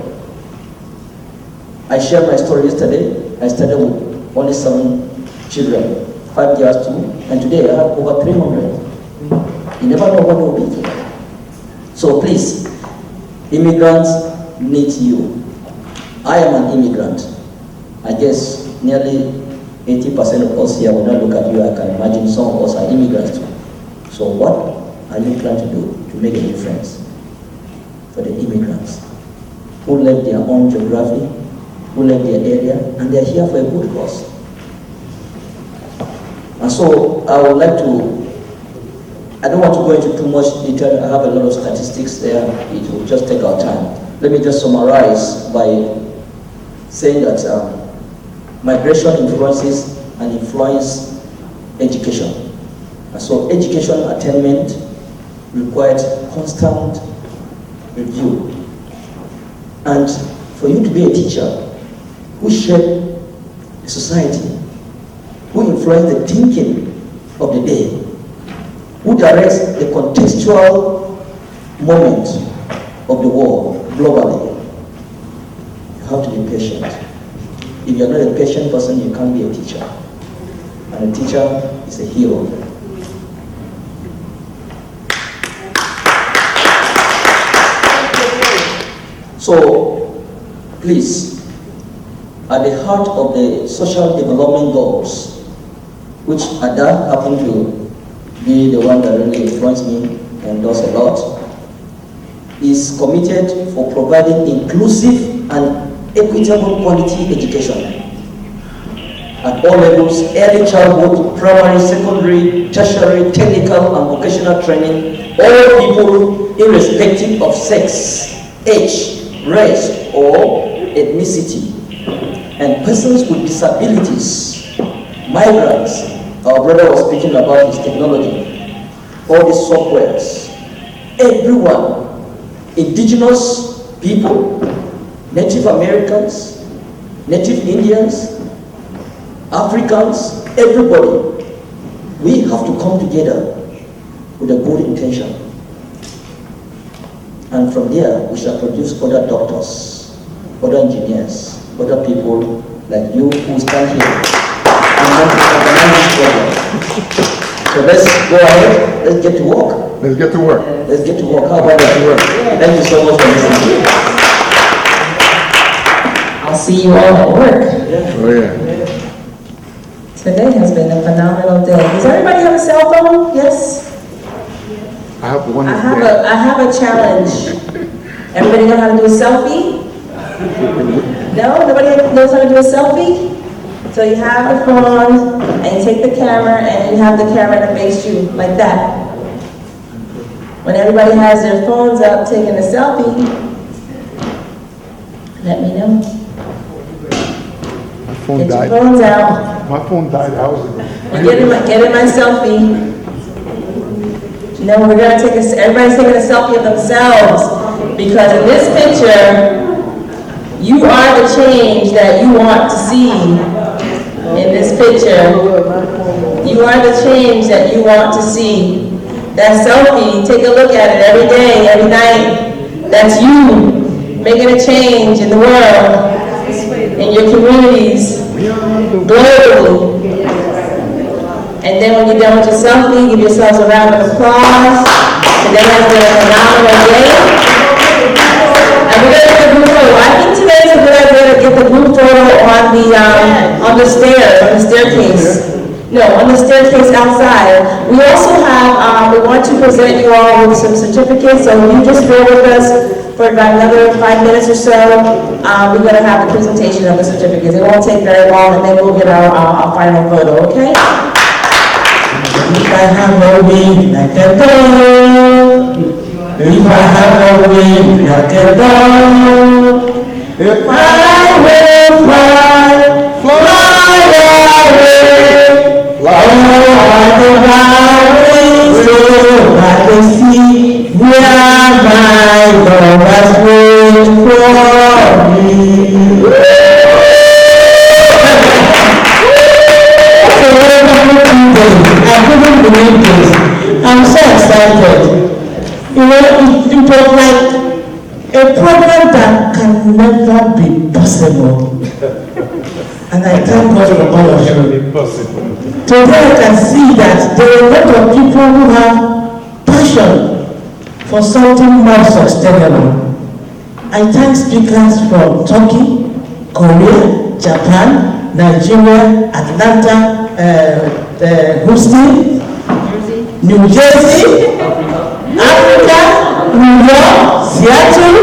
I shared my story yesterday. I started with only 7 children, 5 years too, and today I have over 300. You never know what will be. So please, immigrants need you. I am an immigrant. I guess nearly 80% of us here will not look at you. I can imagine some of us are immigrants too. So what are you planning to do to make a difference for the immigrants who left their own geography, who left their area, and they're here for a good cause? And so I would like to, I don't want to go into too much detail. I have a lot of statistics there. It will just take our time. Let me just summarize by saying that migration influences and influence education. And so education attainment requires constant review. And for you to be a teacher who shape the society, who influence the thinking of the day, who directs the contextual moment of the world globally, you have to be patient. If you're not a patient person, you can't be a teacher. And a teacher is a hero. So, please, at the heart of the social development goals, which Ada happened to be the one that really influenced me and does a lot, is committed for providing inclusive and equitable quality education. at all levels, early childhood, primary, secondary, tertiary, technical and vocational training, all people irrespective of sex, age, race or ethnicity, and persons with disabilities, migrants. Our brother was speaking about his technology, all these softwares, everyone, indigenous people, Native Americans, Native Indians, Africans, everybody, we have to come together with a good intention. And from there, we shall produce other doctors, other engineers, other people like you who stand here and want to organize this program. So let's go ahead, let's get to work. Let's get to work. Let's get to work. How about that? Thank you so much for listening. I'll see you all at work. Oh, yeah. Today has been a phenomenal day. Does everybody have a cell phone? Yes? I have one. I have a challenge. Everybody know how to do a selfie? No? Nobody knows how to do a selfie? So you have the phone, and you take the camera, and you have the camera to face you, like that. When everybody has their phones up taking a selfie, let me know. My phone Get died. your phones out. My phone died hours ago. Get in my selfie. No, we're gonna take everybody's taking a selfie of themselves, because in this picture, you are the change that you want to see. In this picture, you are the change that you want to see. That selfie, take a look at it every day, every night. That's you making a change in the world, in your communities, globally. And then when you're done with your selfie, give yourselves a round of applause. Today has been a phenomenal day. And we're going to get a group photo. I think today is a good idea to get the group photo on the stairs, on the staircase. No, on the staircase outside. We also have, we want to present you all with some certificates, so you just bear with us for about another 5 minutes or so. We're going to have the presentation of the certificates. It won't take very long, and then we'll get our final photo, okay? If I have a wing like a dove, if I have a wing like a dove, I will fly, fly away. Oh, I can fly so I can see where my love has waited for me. I couldn't believe this. I'm so excited. You know, it was like a program that can never be possible. And I thank God for all of you. Today I can see that there are a lot of people who have passion for something more sustainable. I thank speakers from Turkey, Korea, Japan, Nigeria, Atlanta, Houston, New Jersey, Africa, New York, Seattle.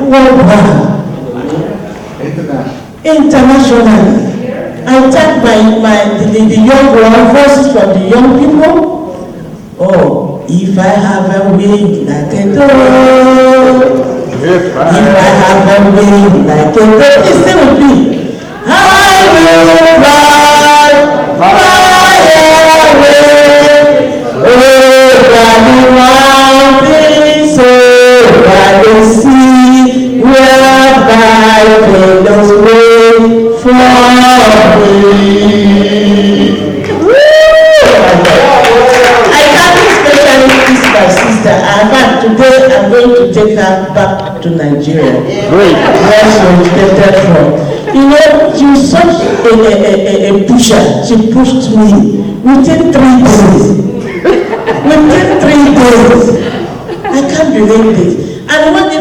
Worldwide? Internationally. I thank the young voices from the young people. Oh, if I have a wing like a dove, if I have a wing like a dove, listen with me. I will fly, fly away, over the mountains, over the sea, where thy windows wait for me. I can't especially kiss my sister. Today I'm going to take her back to Nigeria. Great. Where she originated from. You know, she was such a pusher. She pushed me within 3 days. Within 3 days. I can't believe this. And when we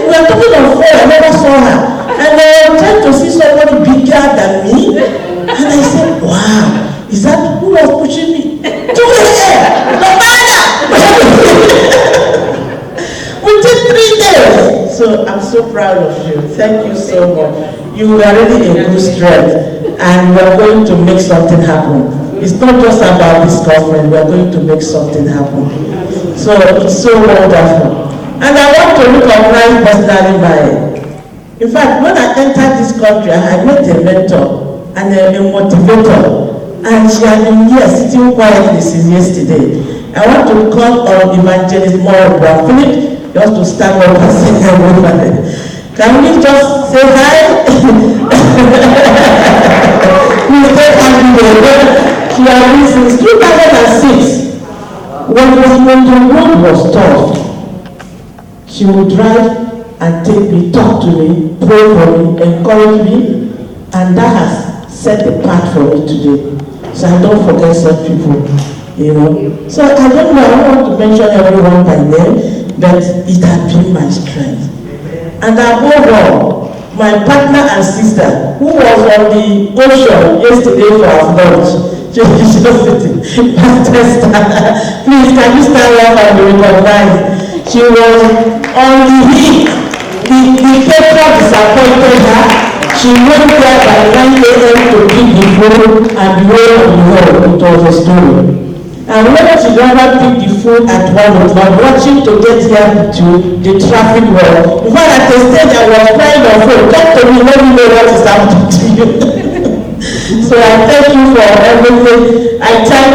were talking on phone, I never saw her. And I was trying to see somebody bigger than me. And I said, wow, is that who was pushing me? 2 a.m. No matter. Within 3 days. So I'm so proud of you. Thank you so much. you are already a good strength, and we are going to make something happen. It's not just about this government, we are going to make something happen. So it's so wonderful. And I want to recognize personally in fact, when I entered this country, I met a mentor and a motivator, and she has been here sitting quietly since yesterday. I want to call on Evangelist Moore Philip just to stand up and say hello. Can we just say hi? Please take her. She has been since 2006. When the road was tough, she would drive and take me, talk to me, pray for me, encourage me, and that has set the path for me today. So I don't forget such people, you know. So I don't know, I don't want to mention everyone by name, but it has been my strength. And above all, my partner and sister, who was on the ocean yesterday for our lunch, she was sitting, please can you stand up and be recognized? She was on the heat. The paper disappointed her. She went there by 9 a.m. to pick the food and the way on the road. It was a story. And when she rather picked the food at 1 o'clock, watching to get here to the traffic wall. In fact, at a stage I was crying on phone, talk to me, let me know what is happening to you. So I thank you for everything. I thank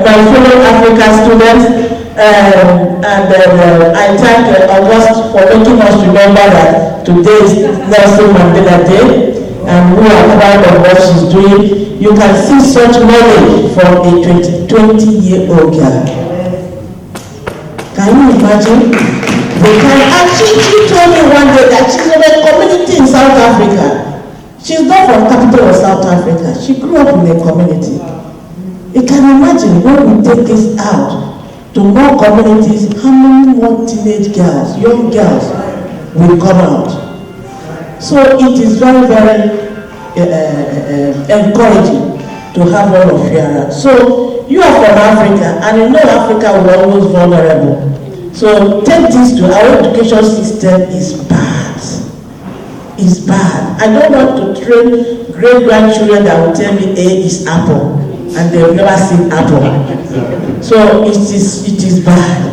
my fellow African students. I thank August for making us remember that today is Nelson Mandela Day, and we are proud of what she's doing. You can see such knowledge from a 20-year-old girl. Can you imagine? And she told me one day that she's in a community in South Africa. She's not from the capital of South Africa. She grew up in a community. You can imagine when we take this out to more communities, how many more teenage girls, young girls will come out. So it is very, very encouraging to have all of you around. So you are from Africa, and you know Africa will always vulnerable. So take this to our education system is bad. It's bad. I don't want to train great-grandchildren that will tell me A is apple, and they will never seen apple. So it is bad.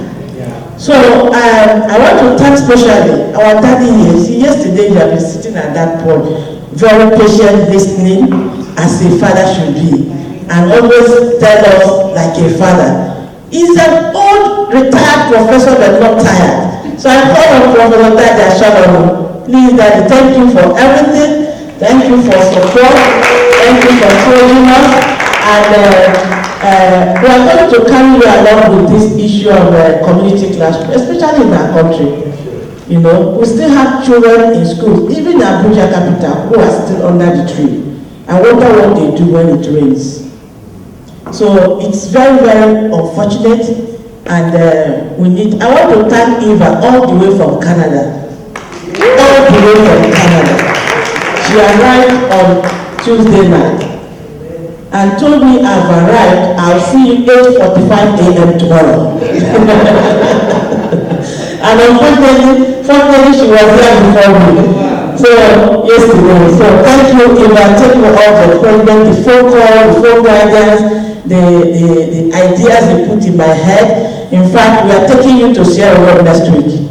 So I want to thank especially our daddy here. See, yesterday you have been sitting at that point, very patient, listening as a father should be, and always tell us like a father. He's an old retired professor but not tired. So I call on Professor Daddy Ashalom. Please, Daddy, thank you for everything. Thank you for support. Thank you for showing us. And we are going to carry you along with this issue of community classroom, especially in our country. You know, we still have children in schools, even in Abuja capital, who are still under the tree. I wonder what they do when it rains. So it's very, very unfortunate, and we need. I want to thank Eva all the way from Canada. All the way from Canada. She arrived on Tuesday night and told me I've arrived, I'll see you 8:45 a.m. tomorrow. And unfortunately, she was there before me. So, yesterday. So, thank you, Eva. Thank you all the president, the phone call, the phone guidance, the ideas they put in my head. In fact, we are taking you to Sierra Leone next week.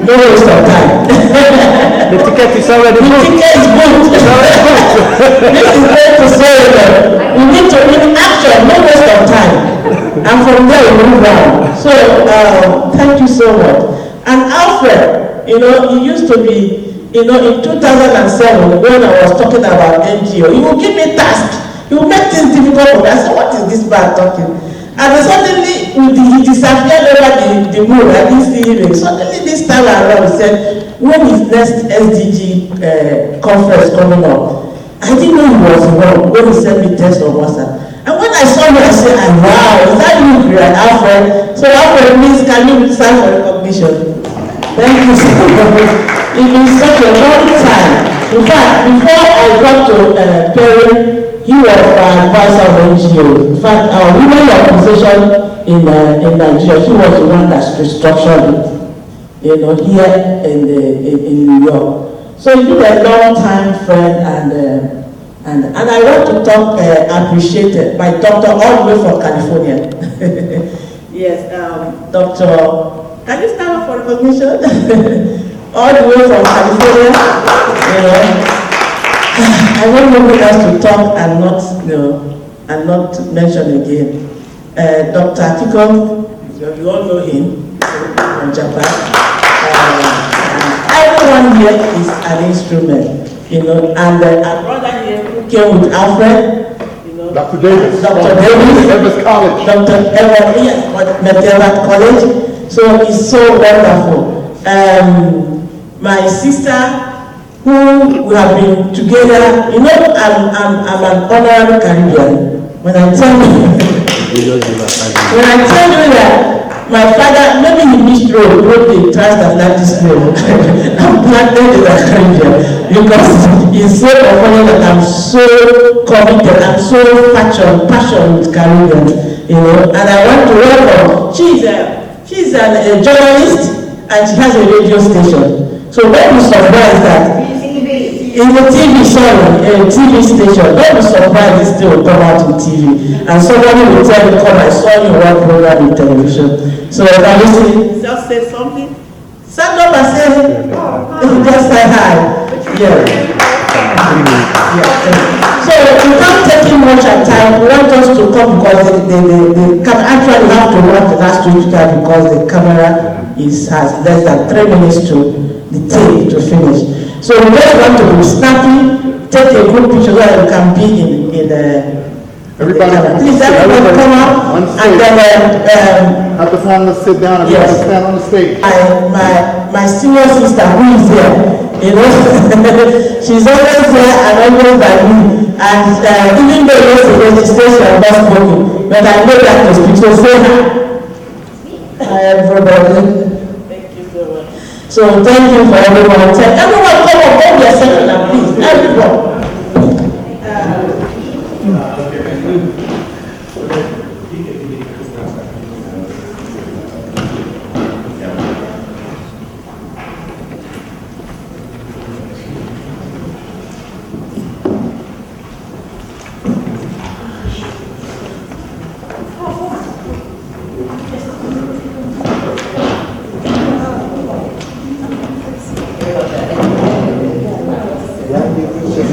No waste of time. The ticket is already booked. The ticket is booked. This is great to say that we need to in action, no waste of time. And from there we move on. So thank you so much. And Alfred, you know, he used to be, you know, in 2007 when I was talking about NGO, he would give me tasks. He would make things difficult for me. I said, what is this man talking? And then suddenly, he disappeared over the moon. I didn't see him. Suddenly, this time around, he said, when is next SDG conference coming up? I didn't know he was wrong when he sent me text on WhatsApp. And when I saw him, I said, wow, is that you, Alfred? So Alfred, please, can you sign for recognition? Thank you so much. It's been such a long time. In fact, before I got to Perry, he was our advisor of NGO. In fact, our women organization in Nigeria, he was the one that restructured it, you know, here in New York. So he's been a long time friend, and I want to talk, appreciate my doctor all the way from California. Yes, Doctor, can you stand up for recognition? All the way from California, you know. I don't know who else to talk and not, you know, and not mention again. Dr. Atiko, you all know him from Japan. Everyone here is an instrument, you know, and our brother here who came with Alfred, you know, Dr. Davis, Davis College, Dr. Edward, yes, Edward College. So it's so wonderful. My sister, who we have been together, you know, I'm an honorary Caribbean. When I tell you that my father, maybe he missed road, wrote the transatlantic road. I'm planted in the Caribbean because it's so often that I'm so committed, I'm so passionate with Caribbean, you know. And I want to welcome. She's a journalist and she has a radio station. So don't be surprised that in the TV, a TV station, don't be surprised this thing will come out in TV. And somebody will tell me, come, I saw you one program in television. So can you see? Just say something. Stand up and say, just say hi. Yeah. So without taking much time, we want us to come because they actually have to watch the last 2 weeks because the camera has less than 3 minutes to the tape to finish. So we just want to be snappy, take a good picture so that you can be in the everybody. Please everybody come up and then at the panelists sit down and yes. Stand on the stage. My senior sister who is here, you know, she's always there and always by me. And even though there's a registration I'm not smoking, but I know that to speak. So say hi. Hi everybody. So thank you for everyone. Everyone come up, hold your second now, please. Everyone.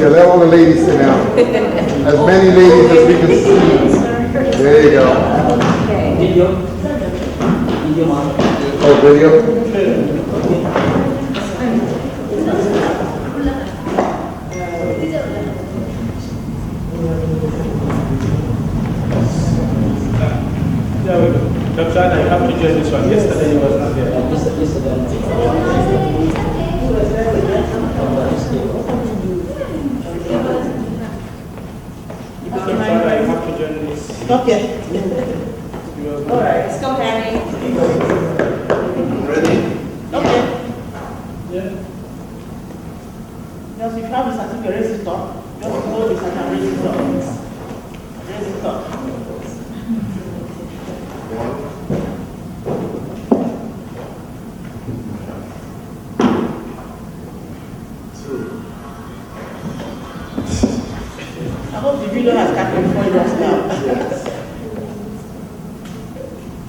Let all the ladies sit down. As many ladies as we can see. There you go. Oh, video? Dr. Anna, you have to join this one. Yesterday you was not there. Okay. All right, let's go, Patty. Ready? Okay. Yeah. Now, if you have a certificate, raise it up. Just hold it and raise it up. Raise it up. I hope the video has started before it was now.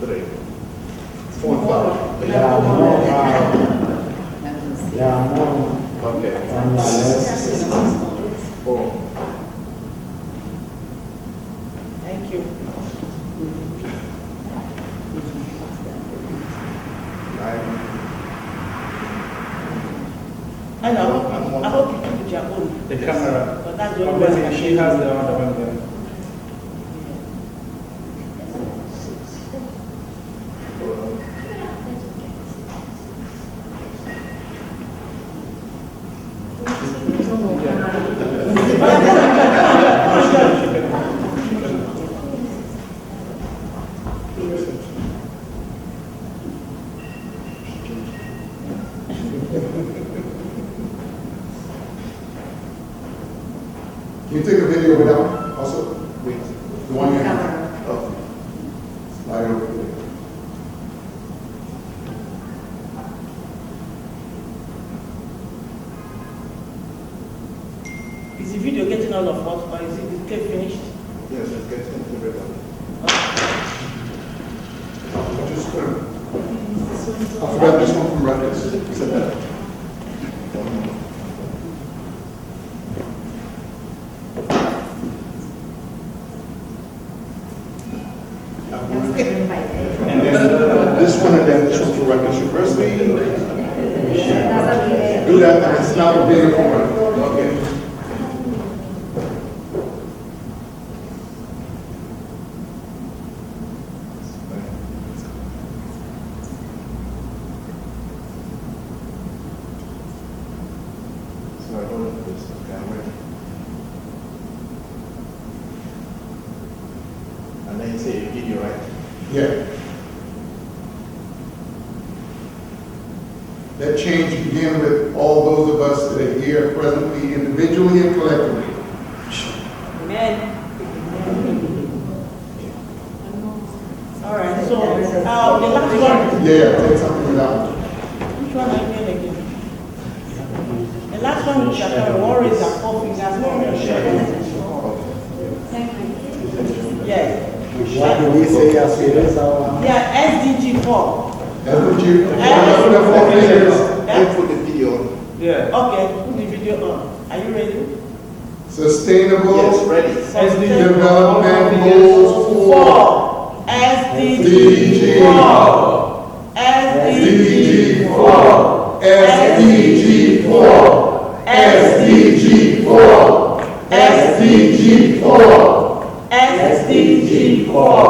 3, 4, 5. Okay. 4. Thank you. I know. I hope you keep it your own. The camera. But that's the only way. She has the other one there. Can you take a video without also? Wait. The one you have. Oh. Slide over there. I forgot this one from Rutgers. Sit down. And then this one, and then this one from Rutgers University. Do that, and it's not a video for Rutgers. Okay. So I hold it this way. And then you say video, right? Yeah. That change began with all those of us that are here presently, individually and collectively. Amen. All right, so the last one. Yeah, take something without. Which one I get again? The last one which are worries are 4 fingers more. Yes. What do we say as leaders? Yeah, SDG 4. SDG 4. And put the video on. Yeah. Okay, put the video on. Are you ready? Sustainable. Yes, ready. Development Goals 4. SDG 4. SDG 4. SDG 4. SDG 4. SDG 4. SDG 4.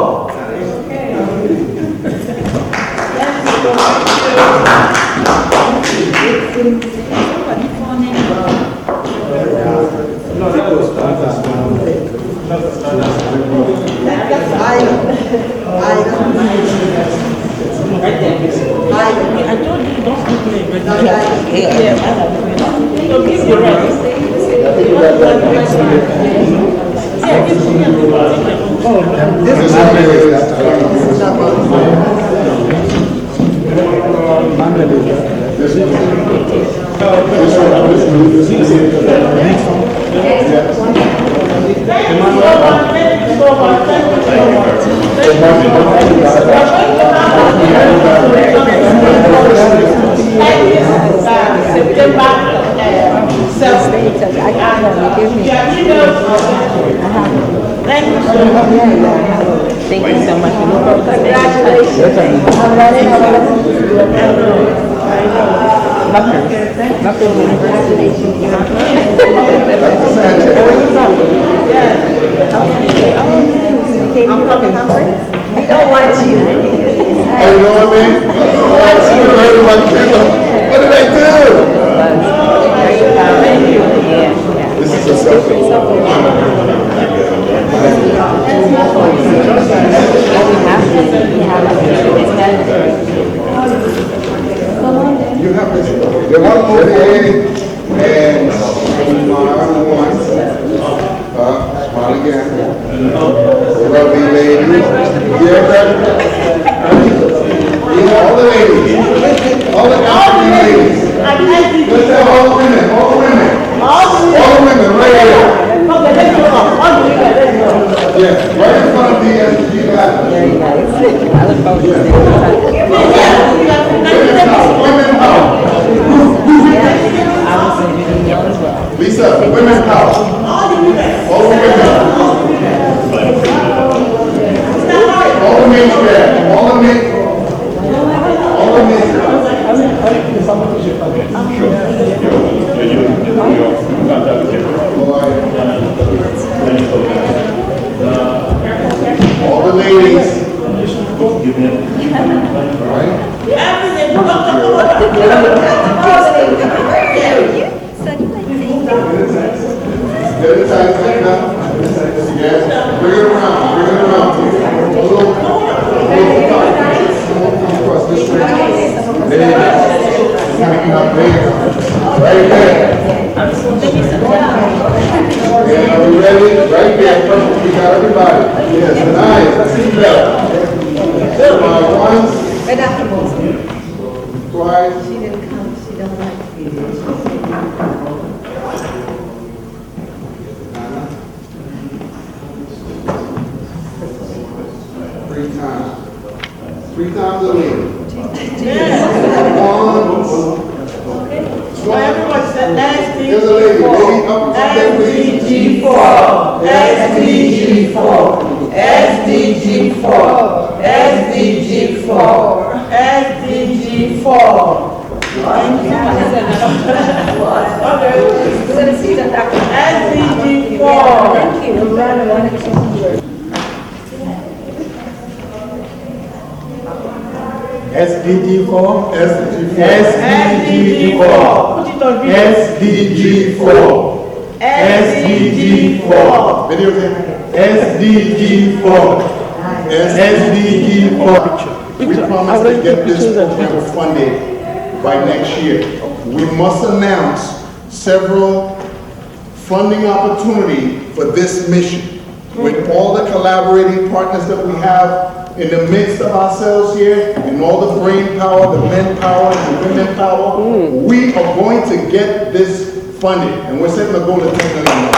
I told you don't speak late, but so give the rest. Yeah, give Thank you so much. We don't want you. Oh, you know what I mean? What did I do? This is a you have this. The one more day, and smile once. Smile again. Lovely lady. All the ladies. All the ladies. Let's have all the women. All the women. All the women right here. Okay, let's go on. All the women, let's go. Yeah, right in front of the SG lab. Very nice. I look forward to seeing you. Women power. I will send you an email as well. Lisa, women power. All the women. All the women. All the men there. All the men. All the men. All the ladies. Get it tight, tight now. Yes, bring it around, bring it around. A little across this way. There. Coming up there. Right there. Yeah, are we ready? Right there. Perfect. We got everybody. Yes, nice. Seatbelt. Once. Twice. She didn't come, she doesn't like videos. 3 times. 3 times a lady. So everyone said There's a lady. Lady, up there, please. SDG4, SDG4, SDG4, SDG4, SDG4. SDG4. Thank you. SDG4, SDG4. Put it on video. SDG4, SDG4, Video game. SDG4, SDG4. We promise to get this program funded by next year. We must announce several funding opportunity for this mission. With all the collaborating partners that we have in the midst of ourselves here, and all the brain power, the men power, and the women power, we are going to get this funded. And we're setting a goal of $10 million.